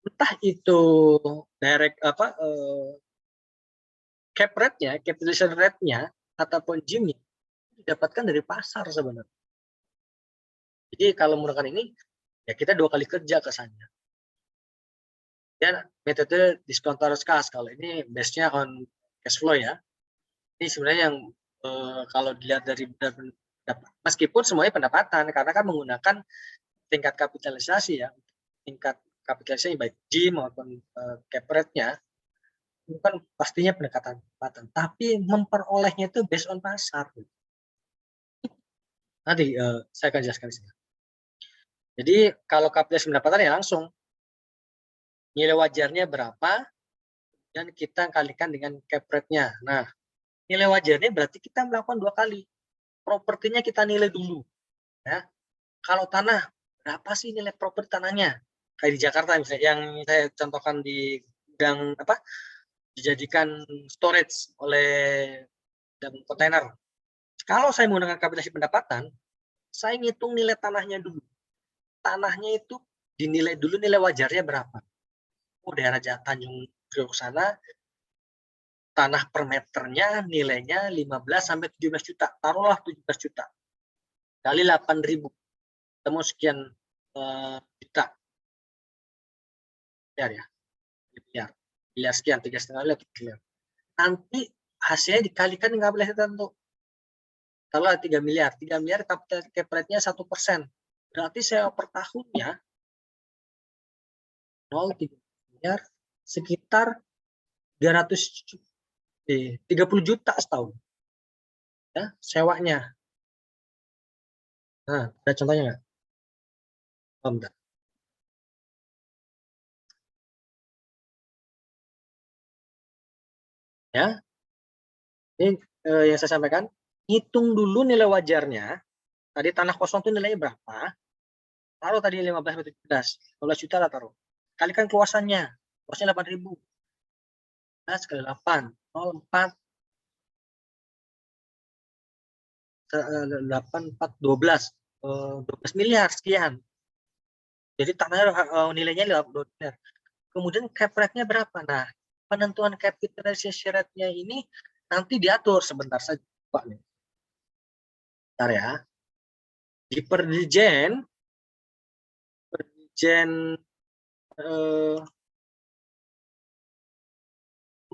entah itu direct cap rate-nya, capitalization rate-nya, ataupun JIM-nya didapatkan dari pasar sebenarnya. Jadi kalau menggunakan ini, ya kita 2 kali kerja ke sana. Dan metode discounted cash, kalau ini base-nya on cash flow ya. Ini sebenarnya yang kalau dilihat dari meskipun semuanya pendapatan, karena kan menggunakan tingkat kapitalisasi ya, tingkat kapitalisasi baik JIM maupun cap rate-nya, itu kan pastinya pendekatan pendapatan, tapi memperolehnya itu based on pasar. Nanti saya akan jelaskan di sini. Jadi kalau kapitalisasi pendapatan ya langsung nilai wajarnya berapa dan kita kalikan dengan cap rate-nya. Nah, nilai wajarnya berarti kita melakukan 2 kali. Propertinya kita nilai dulu. Ya. Kalau tanah, berapa sih nilai properti tanahnya? Kayak di Jakarta misalnya, yang saya contohkan di gudang dijadikan storage oleh kontainer. Kalau saya menggunakan kapitalisasi pendapatan, saya ngitung nilai tanahnya dulu. Tanahnya itu dinilai dulu nilai wajarnya berapa. Oh, daerah Tanjung Priok sana, tanah per meternya nilainya 15 sampai 17 juta. Taruhlah 17 juta. Kali 8.000. Ketemu sekian juta. Ya. Miliar sekian, 3,5 miliar. Nanti hasilnya dikalikan dengan kapitalisasi tertentu. Kalau 3 miliar capital cap rate-nya 1%. Berarti sewa per tahunnya 0,3 miliar sekitar 30 juta setahun. Ya, sewanya. Nah, ada contohnya nggak? Oh, bentar. Ya, ini yang saya sampaikan. Hitung dulu nilai wajarnya. Tadi tanah kosong itu nilainya berapa? Taruh tadi 15 atau 17. 12 juta lah taruh. Kalikan keluasannya. Keluasannya 8.000. Nah, sekali 8. 0,4. 8, 4, 12. 12 miliar sekian. Jadi tanahnya nilainya 12 miliar. Kemudian cap rate-nya berapa? Nah, penentuan capitalization rate-nya ini nanti diatur sebentar saja, Pak. Bentar ya. Di Perdijen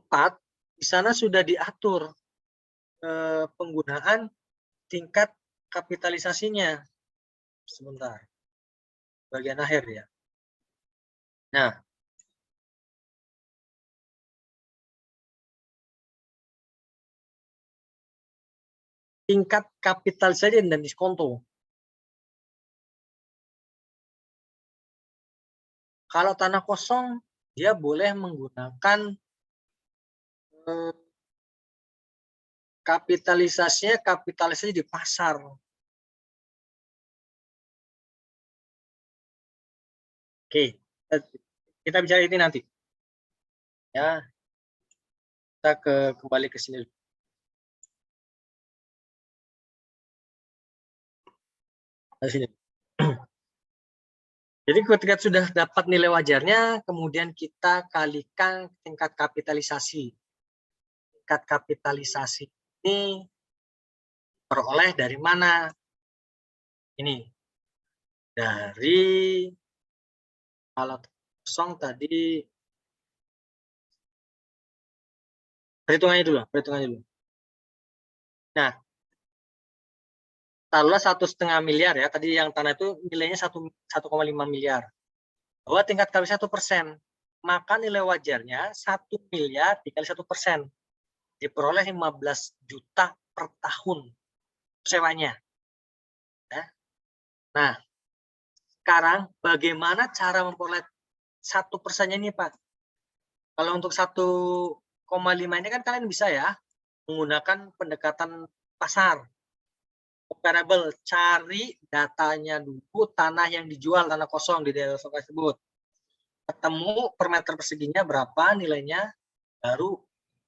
4, di sana sudah diatur penggunaan tingkat kapitalisasinya. Sebentar. Bagian akhir ya. Nah, tingkat kapitalisasi dan diskonto. Kalau tanah kosong, dia boleh menggunakan kapitalisasi di pasar. Oke, kita bicara ini nanti. Ya, kita kembali ke sini. Di sini. Jadi ketika sudah dapat nilai wajarnya, kemudian kita kalikan tingkat kapitalisasi. Tingkat kapitalisasi ini peroleh dari mana? Ini dari kalau kosong tadi perhitungannya dulu. Nah, taruhlah 1,5 miliar ya. Tadi yang tanah itu nilainya 1,5 miliar. Bahwa tingkat kapitalisasi 1%. Maka nilai wajarnya 1 miliar dikali 1%. Diperoleh 15 juta per tahun sewanya. Ya. Nah, Sekarang bagaimana cara memperoleh 1%-nya ini, Pak? Kalau untuk 1,5 ini kan kalian bisa ya menggunakan pendekatan pasar. Comparable, cari datanya dulu, tanah yang dijual, tanah kosong di daerah tersebut. Ketemu per meter perseginya berapa nilainya, baru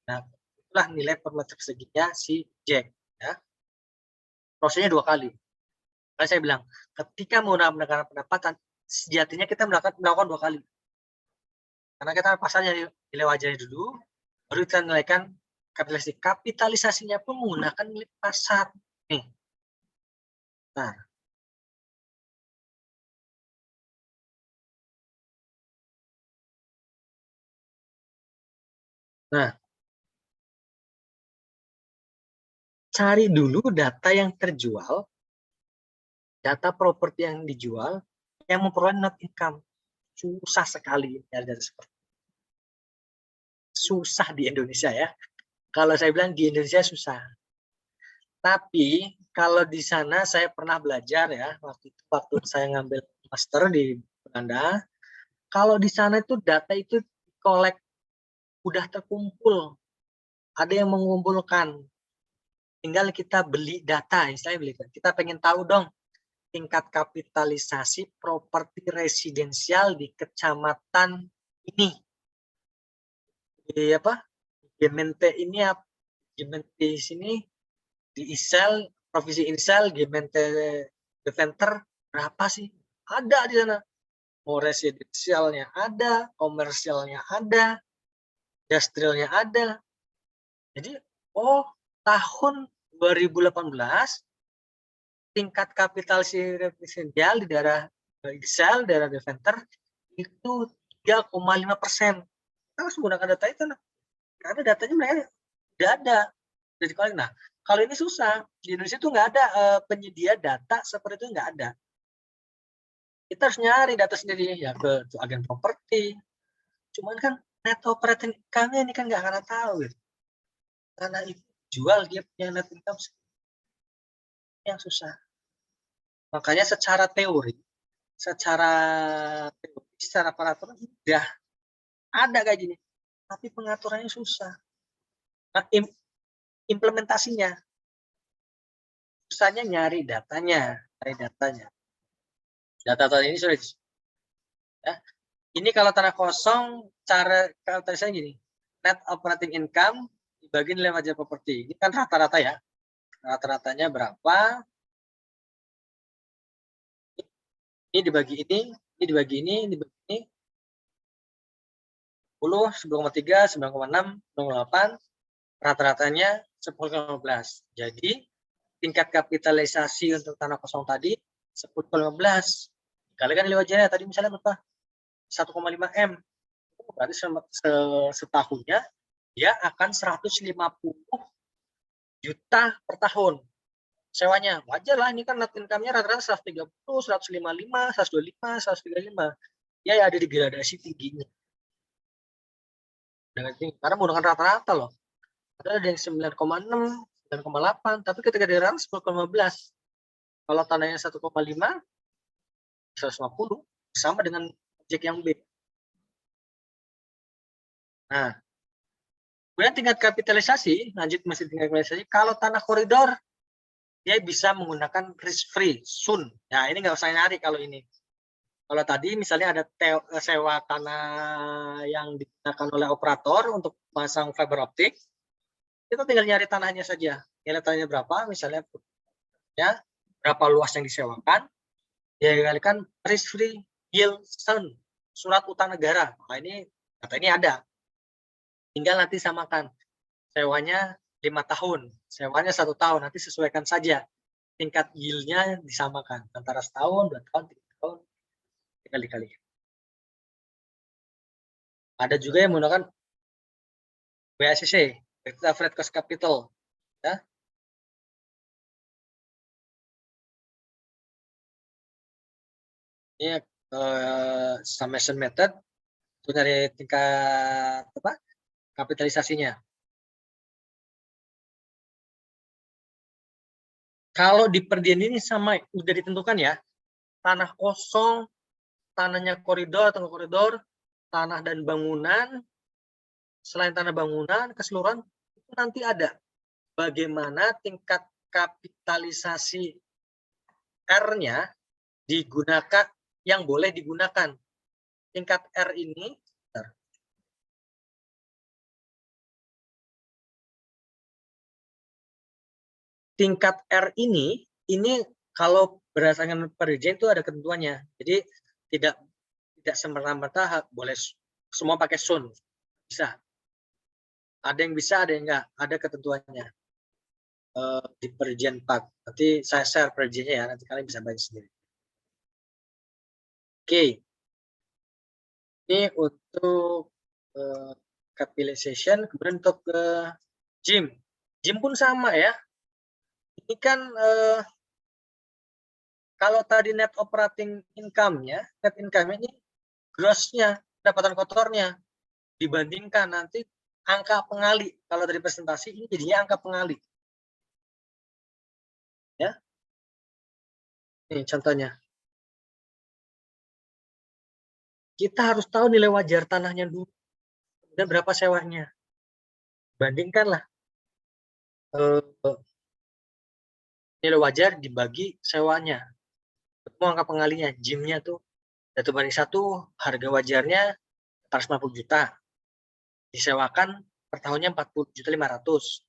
nah itulah nilai per meter perseginya si Jack ya. Prosesnya 2 kali. Makanya saya bilang, ketika menggunakan pendekatan pendapatan, sejatinya kita melakukan 2 kali. Karena kita pasarnya nilai wajarnya dulu, baru kita nilaikan kapitalisasi. Kapitalisasinya pun menggunakan nilai pasar. Nih. Nah, cari dulu data yang terjual, data properti yang dijual, yang memperoleh net income. Susah sekali ya, dari seperti susah di Indonesia ya. Kalau saya bilang di Indonesia susah. Tapi kalau di sana saya pernah belajar ya, waktu saya ngambil master di Belanda, kalau di sana itu data itu kolek udah terkumpul, ada yang mengumpulkan, tinggal kita beli data, istilahnya beli. Kita pengen tahu dong tingkat kapitalisasi properti residensial di kecamatan ini, di apa? Gemeente ini apa? Gemeente sini di Isel, provinsi Isel, Gemeente Deventer berapa sih? Ada di sana. Mau residensialnya ada, komersialnya ada, industrialnya ada. Jadi, oh tahun 2018 tingkat kapitalisasi residensial di daerah Isel, daerah Deventer itu 3,5%. Kita harus menggunakan data itu, karena datanya mereka tidak ada. Jadi nah, kalau ini susah di Indonesia itu nggak ada penyedia data seperti itu, nggak ada. Kita harus nyari data sendiri ya ke agen properti. Cuman kan net operating income ini kan nggak akan tahu gitu. Karena itu jual dia punya net income yang susah. Makanya secara teori, secara peraturan sudah ada kayak gini, tapi pengaturannya susah. Nah, implementasinya susahnya nyari datanya, Data ini sudah ya. Ini kalau tanah kosong, cara kalkulasinya gini, net operating income dibagi nilai wajar properti. Ini kan rata-rata ya, rata-ratanya berapa? Ini dibagi ini dibagi ini, dibagi ini. 10, 9,3, 9,6, 9,8, rata-ratanya 10,15. Jadi tingkat kapitalisasi untuk tanah kosong tadi 10,15. Kalikan nilai wajarnya tadi misalnya berapa? 1,5 M. Berarti setahunnya dia akan 150 juta per tahun sewanya. Wajar lah, ini kan net income-nya rata-rata 130, 155, 125, 135. Ya ada di gradasi tingginya. Karena menggunakan rata-rata loh. Ada yang 9,6, 9,8, tapi ketika di rata 10,15. Kalau tanahnya 1,5, 150, sama dengan objek yang B. Nah, kemudian tingkat kapitalisasi, lanjut masih tingkat kapitalisasi, kalau tanah koridor, dia bisa menggunakan risk free, SUN. Nah, ini nggak usah nyari kalau ini. Kalau tadi misalnya ada sewa tanah yang digunakan oleh operator untuk pasang fiber optik, kita tinggal nyari tanahnya saja. Nilai tanahnya berapa, misalnya ya, berapa luas yang disewakan, ya dikalikan risk free yield SUN, surat utang negara. Nah, ini data ini ada. Tinggal nanti samakan. Sewanya 5 tahun, sewanya 1 tahun, nanti sesuaikan saja. Tingkat yield-nya disamakan antara setahun, 2 tahun, 3 tahun, tinggal dikali. Ada juga yang menggunakan WACC, Weighted Average Cost Capital. Ya. Ini summation method untuk dari tingkat kapitalisasinya. Kalau di perdian ini sama udah ditentukan ya, tanah kosong, tanahnya koridor atau koridor, tanah dan bangunan, selain tanah bangunan, keseluruhan itu nanti ada bagaimana tingkat kapitalisasi R-nya digunakan, yang boleh digunakan. Tingkat R ini, tingkat R ini kalau berdasarkan perizinan itu ada ketentuannya. Jadi tidak semerta-merta boleh semua pakai sun. Bisa. Ada yang bisa, ada yang enggak. Ada ketentuannya. Di perizinan Pak. Nanti saya share perizinannya ya, nanti kalian bisa baca sendiri. Oke. Ini untuk capitalization, kemudian untuk GIM. GIM pun sama ya. Ini kan kalau tadi net operating income-nya, net income ini gross-nya, pendapatan kotornya, dibandingkan nanti angka pengali. Kalau dari presentasi ini jadinya angka pengali. Ya. Ini contohnya. Kita harus tahu nilai wajar tanahnya dulu. Dan berapa sewanya. Bandingkanlah. Nilai wajar dibagi sewanya. Ketemu angka pengalinya. GIM-nya tuh 1:1, harga wajarnya 450 juta. Disewakan per tahunnya 40.500.000.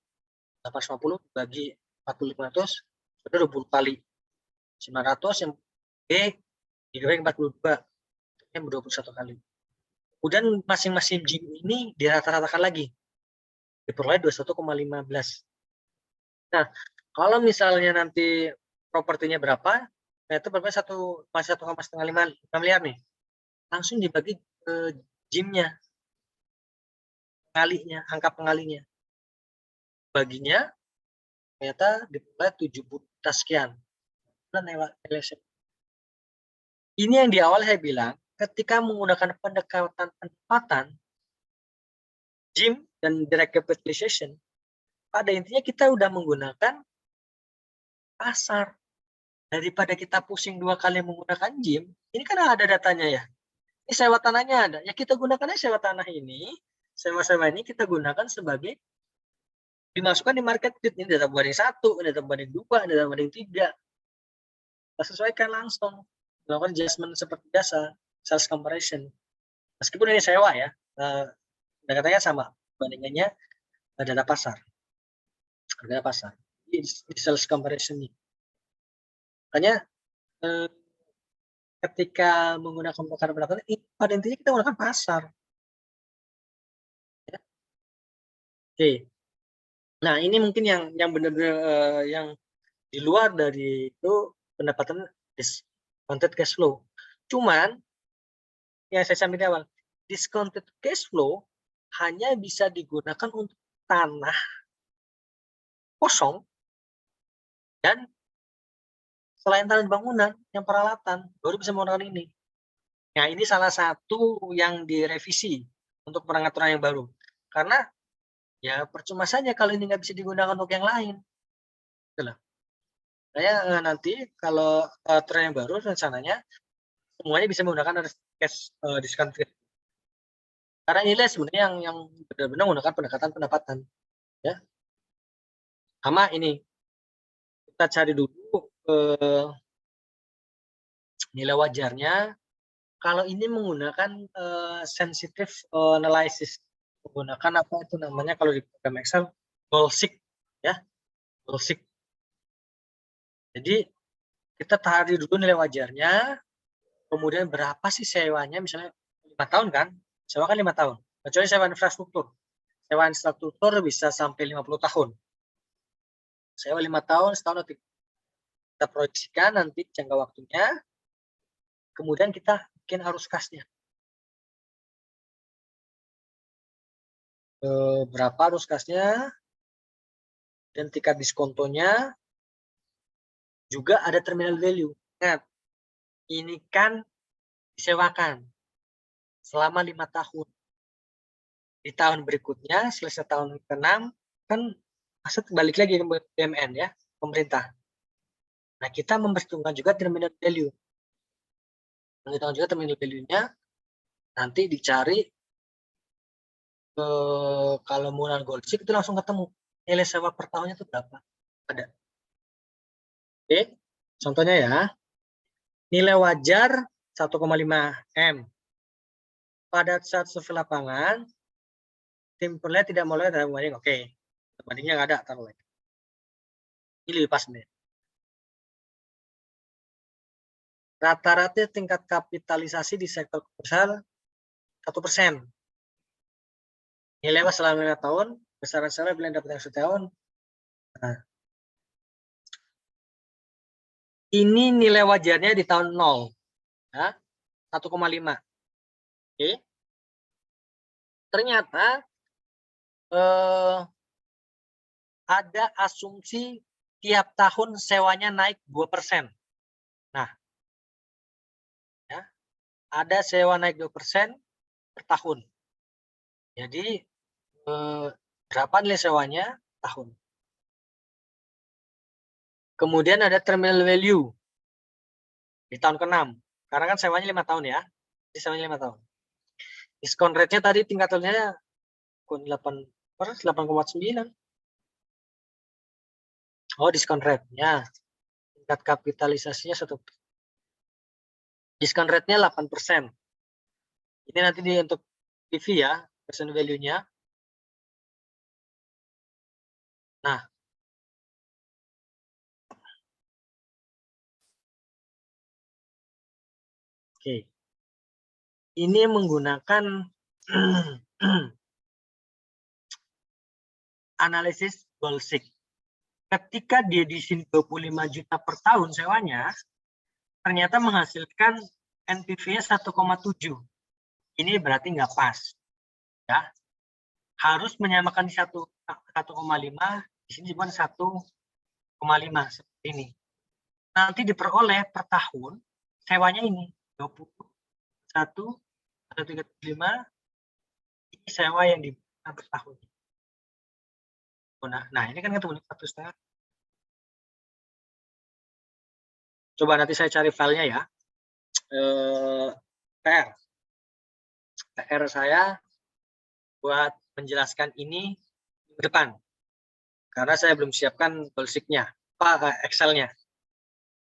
850 bagi 40.500 sudah 20 kali. 900 yang B dibagi 42 yang 21 kali. Kemudian masing-masing GIM ini dirata-ratakan lagi. Diperoleh 21,15. Nah, kalau misalnya nanti propertinya berapa, nah itu berapa 1,5 miliar nih. Langsung dibagi ke GIM-nya. Pengalinya, angka pengalinya. Baginya ternyata diperoleh 70 juta sekian. Ini yang di awal saya bilang, ketika menggunakan pendekatan penempatan, GIM dan direct capitalization, pada intinya kita udah menggunakan pasar. Daripada kita pusing 2 kali menggunakan GIM, ini kan ada datanya ya. Ini sewa tanahnya ada. Ya kita gunakannya sewa tanah ini, sewa-sewa ini kita gunakan sebagai dimasukkan di market rate. Ini data banding 1, ini data banding 2, ini data banding 3. Kita sesuaikan langsung. Melakukan adjustment seperti biasa, sales comparison. Meskipun ini sewa ya, katanya sama, bandingannya data pasar. Harga pasar. Di sales comparison ini. Makanya ketika menggunakan pendekatan pada intinya kita menggunakan pasar. Ya. Oke. Nah, ini mungkin yang benar-benar yang di luar dari itu pendapatan discounted cash flow. Cuman yang saya sampaikan awal, discounted cash flow hanya bisa digunakan untuk tanah kosong dan selain tanah bangunan yang peralatan baru bisa menggunakan ini. Nah, ini salah satu yang direvisi untuk pengaturan yang baru. Karena ya percuma saja kalau ini nggak bisa digunakan untuk yang lain. Itulah. Saya nanti kalau aturan yang baru rencananya semuanya bisa menggunakan cash discount. Karena inilah sebenarnya yang benar-benar menggunakan pendekatan pendapatan. Ya. Sama ini. Kita cari dulu nilai wajarnya. Kalau ini menggunakan sensitive analysis, menggunakan apa itu namanya kalau di program Excel goal-seek, ya, goal-seek. Jadi kita cari dulu nilai wajarnya, kemudian berapa sih sewanya, misalnya 5 tahun kan, sewa kan 5 tahun, kecuali sewa infrastruktur. Sewa infrastruktur bisa sampai 50 tahun. Sewa 5 tahun, setahun nanti kita proyeksikan nanti jangka waktunya, kemudian kita bikin arus kasnya. Berapa arus kasnya, dan tingkat diskontonya, juga ada terminal value. Ingat, ini kan disewakan selama 5 tahun. Di tahun berikutnya, selesai tahun ke-6, kan aset balik lagi ke BUMN ya, pemerintah. Nah, kita memperhitungkan juga terminal value. Menghitung juga terminal value-nya, nanti dicari kalau menggunakan Goldsik itu langsung ketemu nilai sewa per tahunnya itu berapa, ada. Oke, contohnya ya, nilai wajar 1,5 M. Pada saat survei lapangan, tim penilai tidak mulai dari pembanding. Oke, pembandingnya nggak ada, taruh lagi. Ini lebih pas nih. Rata-rata tingkat kapitalisasi di sektor komersial 1%. Nilai selama 5 tahun, besaran sewa bila dapat yang 1 tahun. Nah, ini nilai wajarnya di tahun 0. Ya, 1,5. Oke. Ternyata ada asumsi tiap tahun sewanya naik 2%. Nah, ya, ada sewa naik 2% per tahun. Jadi berapa nilai sewanya tahun. Kemudian ada terminal value di tahun ke-6. Karena kan sewanya 5 tahun ya. Jadi sewanya 5 tahun. Diskon rate-nya tadi tingkatannya 8,9. Oh, diskon rate-nya. Tingkat kapitalisasinya 1. Diskon rate-nya 8%. Ini nanti untuk PV ya, present value-nya. Nah, oke. Ini menggunakan analisis Goldsik. Ketika dia di sini 25 juta per tahun sewanya, ternyata menghasilkan NPV-nya 1,7. Ini berarti nggak pas. Ya. Harus menyamakan di 1,5, di sini cuma 1,5 seperti ini. Nanti diperoleh per tahun sewanya ini 21, 135, ini sewa yang diberikan per tahun. Nah, ini kan ketemu 1,5. Coba nanti saya cari filenya ya. PR saya buat menjelaskan ini minggu depan. Karena saya belum siapkan Goldsik-nya, Excel-nya.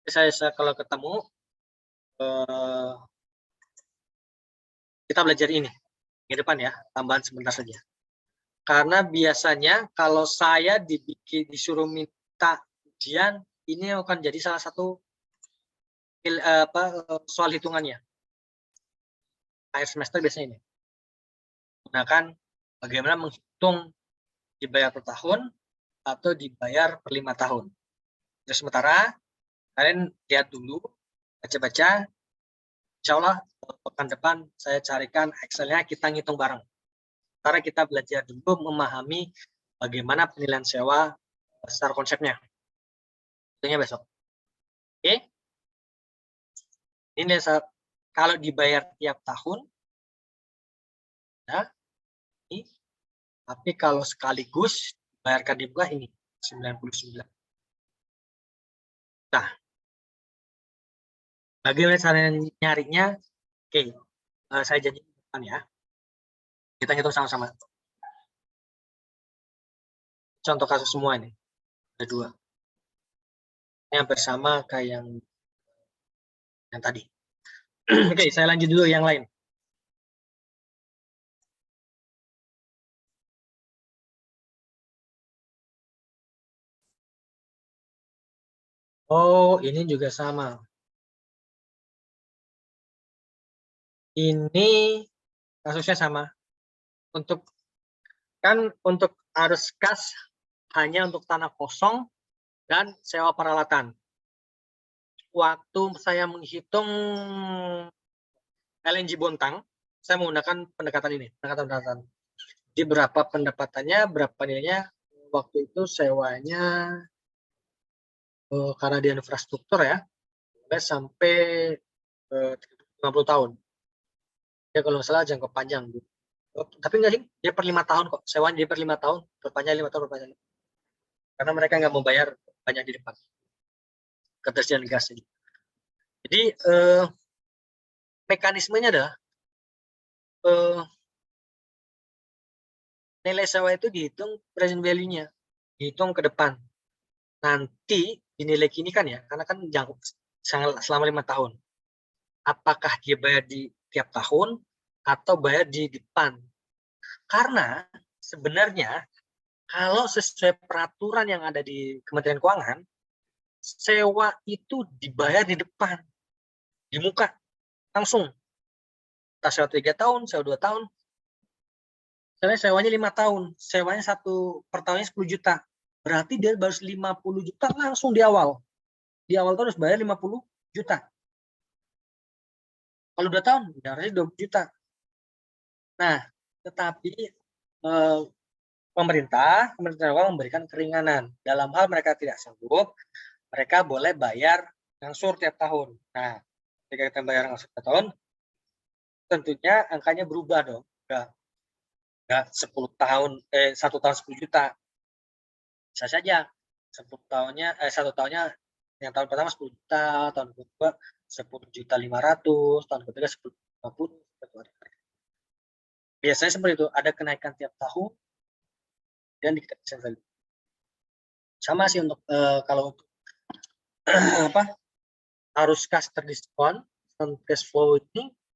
Saya kalau ketemu, kita belajar ini minggu depan ya, tambahan sebentar saja. Karena biasanya kalau saya disuruh minta ujian, ini akan jadi salah satu soal hitungannya. Akhir semester biasanya ini. Gunakan bagaimana menghitung dibayar per tahun atau dibayar per 5 tahun. Terus sementara kalian lihat dulu, baca-baca. Insya Allah pekan depan saya carikan Excel-nya, kita ngitung bareng. Karena kita belajar dulu memahami bagaimana penilaian sewa secara konsepnya. Tentunya besok. Oke. Ini kalau dibayar tiap tahun, ya, ini. Tapi kalau sekaligus dibayarkan di bulan ini 99. Nah, bagaimana cara nyarinya? Oke, saya janji depan ya. Kita hitung sama-sama. Contoh kasus semua ini. Ada 2. Ini hampir sama kayak yang tadi. Oke, saya lanjut dulu yang lain. Oh, ini juga sama. Ini kasusnya sama. Untuk arus kas hanya untuk tanah kosong dan sewa peralatan. Waktu saya menghitung LNG Bontang, saya menggunakan pendekatan ini, pendekatan. Di berapa pendapatannya, berapa nilainya. Waktu itu sewanya karena di infrastruktur ya, sampai 50 tahun. Ya kalau nggak salah jangka panjang. Tapi enggak sih, dia per 5 tahun kok. Sewanya dia per 5 tahun, perpanjang 5 tahun, perpanjang. Karena mereka nggak mau bayar banyak di depan. Ketersediaan gas ini. Jadi mekanismenya adalah eh, nilai sewa itu dihitung present value-nya, dihitung ke depan. Nanti dinilai kini kan ya, karena kan selama 5 tahun. Apakah dia bayar di tiap tahun atau bayar di depan? Karena sebenarnya kalau sesuai peraturan yang ada di Kementerian Keuangan, sewa itu dibayar di depan, di muka, langsung. Entah sewa 3 tahun, sewa 2 tahun. Misalnya sewanya 5 tahun, sewanya per tahunnya 10 juta. Berarti dia baru 50 juta langsung di awal. Di awal tuh harus bayar 50 juta. Kalau 2 tahun, harusnya 20 juta. Nah, tetapi pemerintah memberikan keringanan. Dalam hal mereka tidak sanggup, mereka boleh bayar ngangsur tiap tahun. Nah, ketika kita bayar ngangsur tiap tahun, tentunya angkanya berubah dong. Enggak 10 tahun, 1 tahun 10 juta. Bisa saja 1 tahunnya yang tahun pertama 10 juta, tahun kedua 10.500.000, tahun ketiga 10.050. Biasanya seperti itu, ada kenaikan tiap tahun dan kita bisa value. Sama sih untuk kalau untuk apa arus kas terdiskon dan cash flow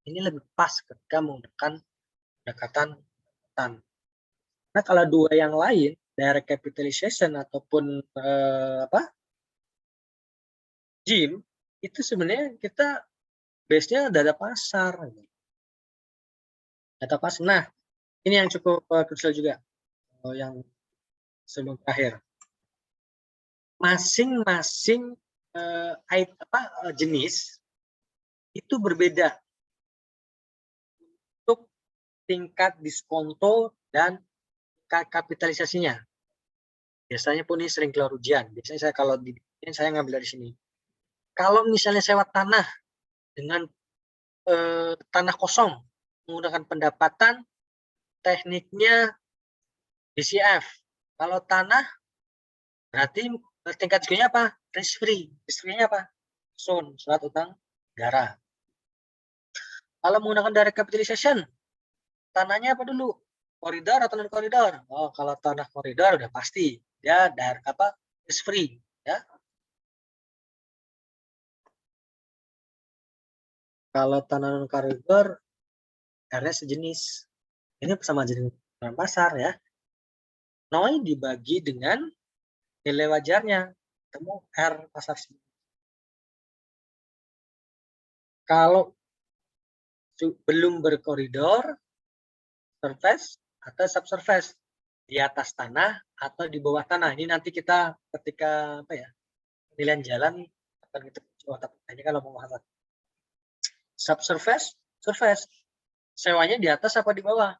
ini lebih pas ketika menggunakan pendekatan. Nah, kalau dua yang lain, direct capitalization ataupun GIM, itu sebenarnya kita base-nya data pasar. Data pasar. Nah, ini yang cukup krusial juga, yang sebelum terakhir. Masing-masing jenis itu berbeda untuk tingkat diskonto dan kapitalisasinya. Biasanya pun ini sering keluar ujian. Biasanya saya kalau dibikin saya ngambil dari sini. Kalau misalnya sewa tanah dengan tanah kosong menggunakan pendapatan, tekniknya DCF. Kalau tanah berarti tingkat diskonnya apa? Risk free. Risk free-nya apa? Surat utang negara. Kalau menggunakan direct capitalization, tanahnya apa dulu? Koridor atau non koridor? Oh, kalau tanah koridor udah pasti dia risk free, ya. Kalau tanah non koridor R-nya sejenis. Ini sama jenis pasar ya. NOI dibagi dengan nilai wajarnya, ketemu R pasar. Kalau belum berkoridor, surface atau subsurface, di atas tanah atau di bawah tanah. Ini nanti kita ketika penilaian jalan akan kita coba. Ini kalau mau bahas subsurface, surface, sewanya di atas apa di bawah?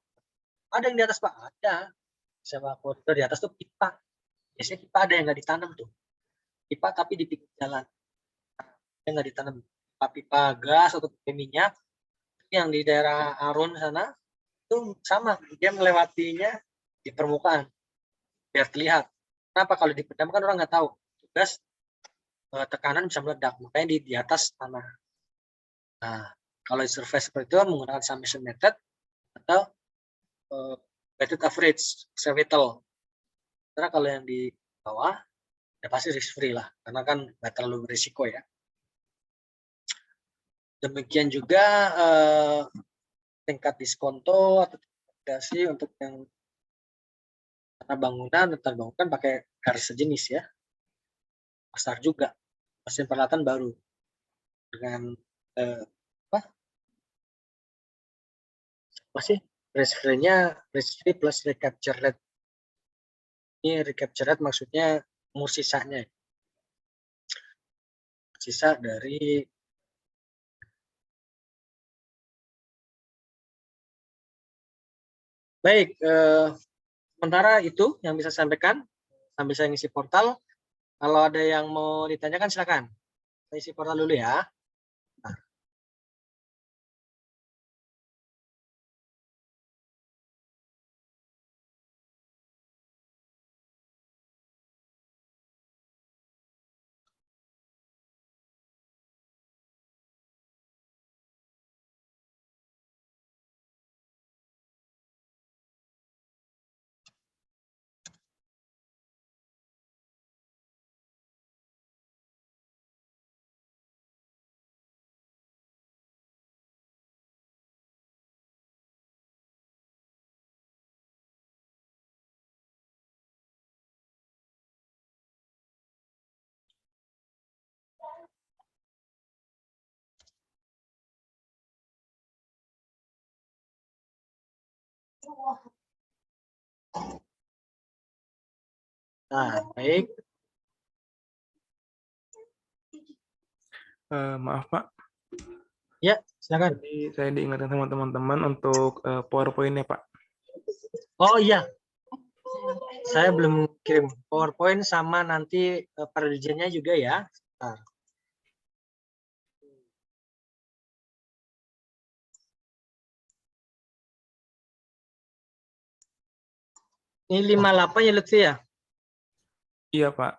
Ada yang di atas, Pak? Ada. Sewa koridor di atas tuh pipa. Biasanya pipa ada yang nggak ditanam tuh. Pipa tapi di pinggir jalan. Yang nggak ditanam. Pipa gas atau pipa minyak yang di daerah Arun sana itu sama, dia melewatinya di permukaan biar terlihat. Kenapa? Kalau dipendam kan orang nggak tahu. Gas tekanan bisa meledak, makanya di atas tanah. Nah, kalau survei seperti itu menggunakan summation method atau weighted average survival. Karena kalau yang di bawah ya pasti risk free lah, karena kan nggak terlalu berisiko ya. Demikian juga tingkat diskonto atau dasi untuk yang tanah bangunan pakai R sejenis ya. Pasar juga. Mesin peralatan baru dengan masih risk free-nya risk free plus recapture rate. Ini recapture rate maksudnya umur sisanya. Sisa dari baik, sementara itu yang bisa saya sampaikan sambil saya ngisi portal. Kalau ada yang mau ditanyakan silakan. Saya isi portal dulu ya. Nah, baik. Maaf Pak, Ya, silakan. tadi saya diingatkan sama teman-teman untuk PowerPoint-nya Pak. Oh iya, saya belum kirim PowerPoint sama nanti periziannya juga ya. Bentar. Ini 58 ya Lutfi ya? Iya Pak.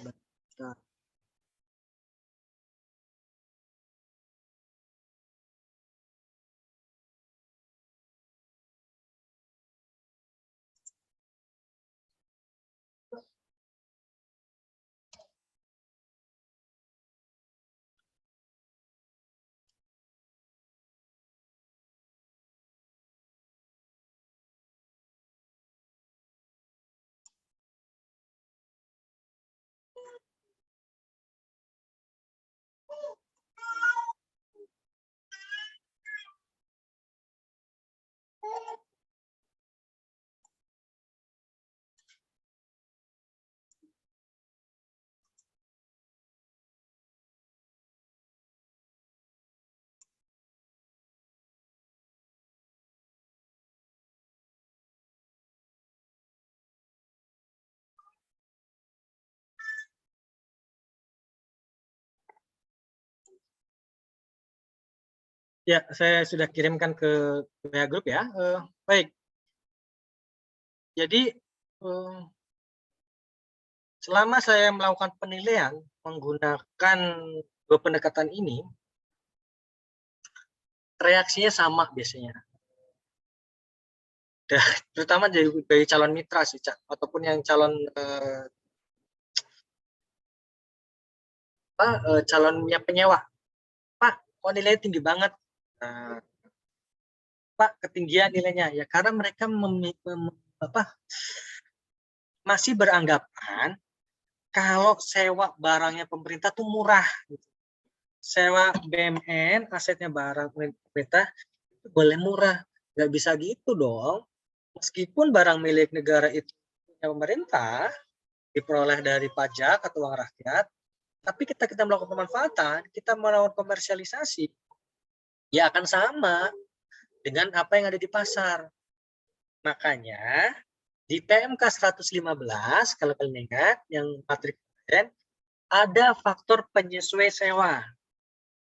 Bentar. Ya, saya sudah kirimkan ke WA Group ya. Baik. Jadi selama saya melakukan penilaian menggunakan dua pendekatan ini, reaksinya sama biasanya. Terutama dari calon mitra sih, ataupun yang calon calonnya penyewa. Pak, kok nilainya tinggi banget? Pak, ketinggian nilainya ya karena mereka masih beranggapan kalau sewa barangnya pemerintah tuh murah. Sewa BMN, asetnya barang pemerintah itu boleh murah. Nggak bisa gitu dong. Meskipun barang milik negara itu punya pemerintah, diperoleh dari pajak atau uang rakyat, tapi kita melakukan pemanfaatan, kita melakukan komersialisasi, ya akan sama dengan apa yang ada di pasar. Makanya di PMK 115, kalau kalian ingat, yang materi kemarin, ada faktor penyesuai sewa.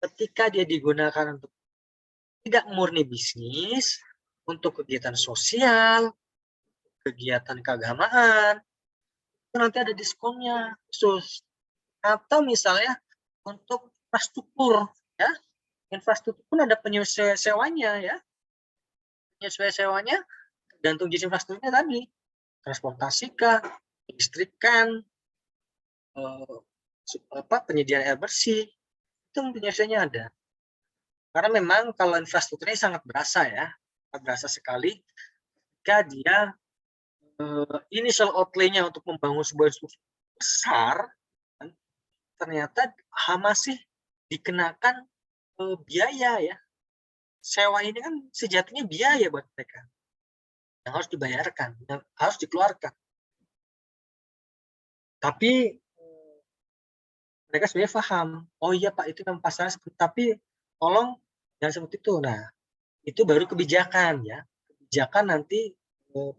Ketika dia digunakan untuk tidak murni bisnis, untuk kegiatan sosial, kegiatan keagamaan, itu nanti ada diskonnya khusus. Atau misalnya untuk infrastruktur, ya, infrastruktur pun ada penyesuaian sewanya, ya. Penyesuaian sewanya tergantung jenis infrastrukturnya tadi, transportasi kah, listrikan, penyediaan air bersih, itu penyesuaiannya ada. Karena memang kalau infrastrukturnya sangat berasa ya, sangat berasa sekali jika dia initial outlay-nya untuk membangun sebuah infrastruktur besar, ternyata masih dikenakan biaya ya. Sewa ini kan sejatinya biaya buat mereka yang harus dibayarkan, yang harus dikeluarkan. Tapi mereka sebenarnya paham, oh iya Pak itu memang pasarnya seperti, tapi tolong jangan seperti itu. Nah, itu baru kebijakan ya. Kebijakan nanti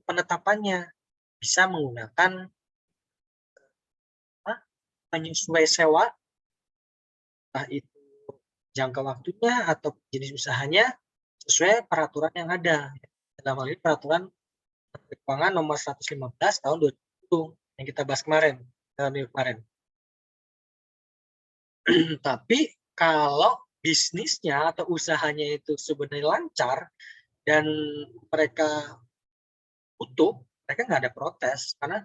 penetapannya bisa menggunakan penyesuaian sewa, entah itu jangka waktunya atau jenis usahanya sesuai peraturan yang ada. Dalam hal ini peraturan keuangan nomor 115 tahun 2020 yang kita bahas kemarin, minggu kemarin. Tapi kalau bisnisnya atau usahanya itu sebenarnya lancar dan mereka utuh, mereka nggak ada protes karena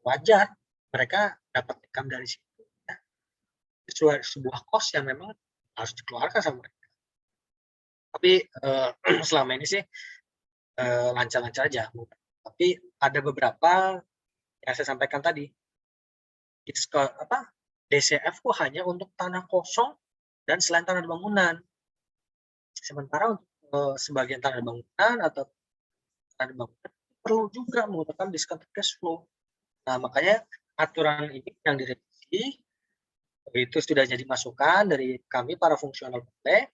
wajar mereka dapat income dari situ. Ya. Sebuah cost yang memang harus dikeluarkan sama mereka. Tapi selama ini sih lancar-lancar aja. Tapi ada beberapa yang saya sampaikan tadi. DCF kok hanya untuk tanah kosong dan selain tanah bangunan. Sementara untuk sebagian tanah bangunan atau tanah bangunan perlu juga menggunakan discounted cash flow. Nah, makanya aturan ini yang direvisi itu sudah jadi masukan dari kami para fungsional PT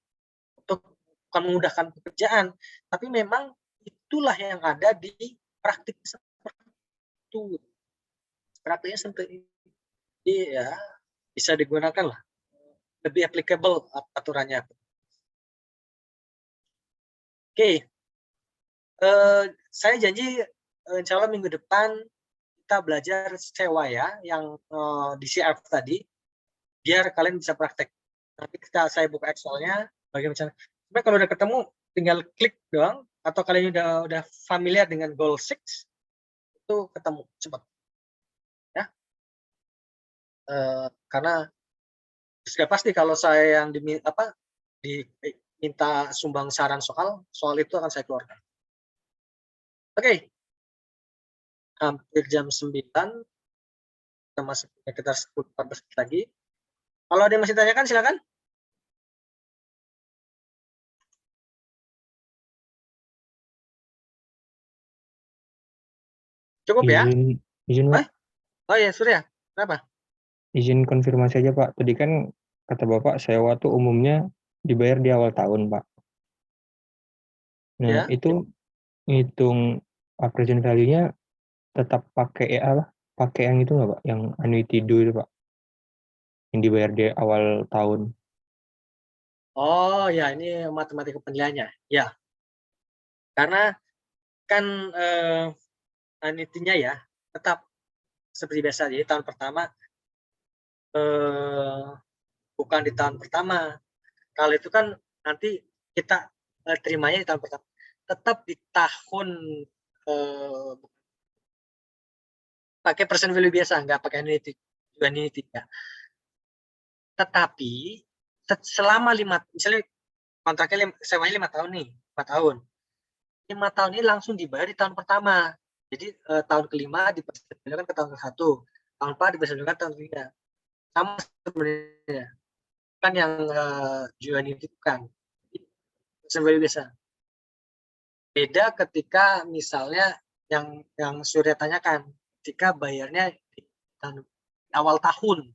untuk bukan memudahkan pekerjaan, tapi memang itulah yang ada di praktik seperti itu. Praktiknya seperti ini ya, bisa digunakan lah, lebih applicable aturannya. Oke, saya janji insya Allah minggu depan kita belajar sewa ya, yang di CF tadi, biar kalian bisa praktek. Nanti saya buka Excel-nya, bagaimana. Sebenarnya kalau udah ketemu, tinggal klik doang, atau kalian udah familiar dengan goal 6, itu ketemu cepat. Ya, karena sudah pasti kalau saya yang diminta sumbang saran soal itu akan saya keluarkan. Oke, hampir jam 9, kita masih sekitar 10-14 menit lagi. Kalau ada yang masih tanyakan, silakan. Cukup ya? Izin Pak. Oh ya, Surya. Kenapa? Izin konfirmasi aja Pak. Tadi kan kata Bapak sewa tuh umumnya dibayar di awal tahun Pak. Nah Ya. itu ngitung appraisal value-nya tetap pakai pakai yang itu nggak Pak? Yang annuity due itu Pak? Yang dibayar di awal tahun. Oh ya, ini matematika penilaiannya. Ya, karena kan annuity-nya ya tetap seperti biasa. Jadi tahun pertama bukan di tahun pertama. Kalau itu kan nanti kita terimanya di tahun pertama. Tetap di tahun pakai percent value biasa, nggak pakai annuity ya. Tetapi selama misalnya kontraknya sewanya 5 tahun nih, 5 tahun. 5 tahun ini langsung dibayar di tahun pertama. Jadi tahun kelima dipersesuaikan ke tahun ke-1. Tahun 4 dipersesuaikan tahun ketiga. Sama sebenarnya. Kan yang annuity itu kan. Sebenarnya biasa. Beda ketika misalnya yang Surya tanyakan, ketika bayarnya di awal tahun.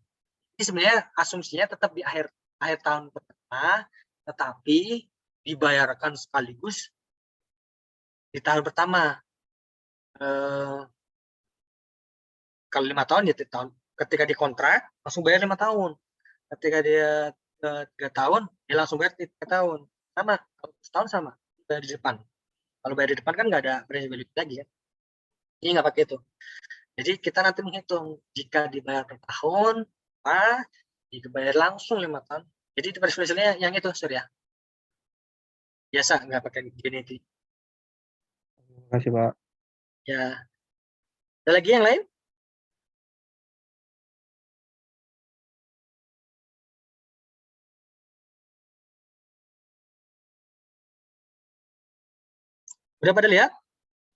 Ini sebenarnya asumsinya tetap di akhir tahun pertama, tetapi dibayarkan sekaligus di tahun pertama. Kalau 5 tahun ya tahun. Ketika dikontrak langsung bayar 5 tahun. Ketika dia 3 tahun dia langsung bayar 3 tahun. Sama, kalau setahun sama bayar di depan. Kalau bayar di depan kan nggak ada present value lagi ya. Ini nggak pakai itu. Jadi kita nanti menghitung jika dibayar per tahun, jika bayar langsung 5 tahun. Jadi presentasinya yang itu Surya. Biasa nggak pakai unity. Terima kasih Pak. Ya. Ada lagi yang lain? Udah pada lihat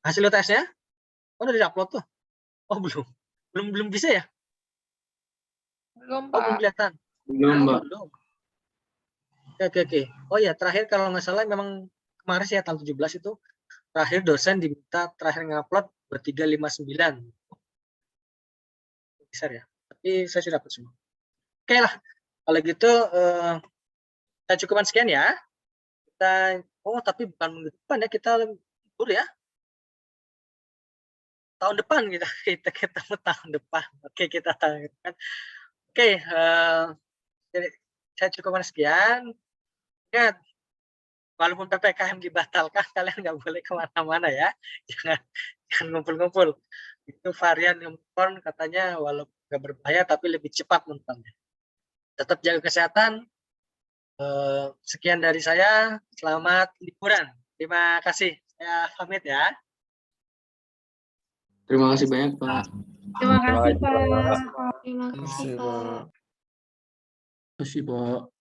hasil UTS-nya? Oh, udah di-upload tuh. Oh, belum bisa ya? Belum, Oh, belum Pak. kelihatan. Belum, Mbak. Belum. Oke. Oh ya, terakhir kalau nggak salah memang kemarin sih ya tanggal 17 itu terakhir dosen diminta terakhir ngupload 2359. Besar ya. Tapi saya sudah dapat semua. Oke lah. Kalau gitu kita cukupkan sekian ya. Tapi bukan minggu depan ya, kita libur ya. Tahun depan kita ketemu tahun depan. Oke, kita tahun depan. Oke, saya cukupkan sekian. Ingat, walaupun PPKM dibatalkan, kalian nggak boleh kemana-mana ya. Jangan ngumpul-ngumpul. Itu varian Omicron katanya walaupun nggak berbahaya, tapi lebih cepat menurunnya. Tetap jaga kesehatan. Sekian dari saya. Selamat liburan. Terima kasih. Saya pamit ya. Terima kasih banyak, Pak. Terima kasih, Pak. Terima kasih, Pak. Terima kasih, Pak.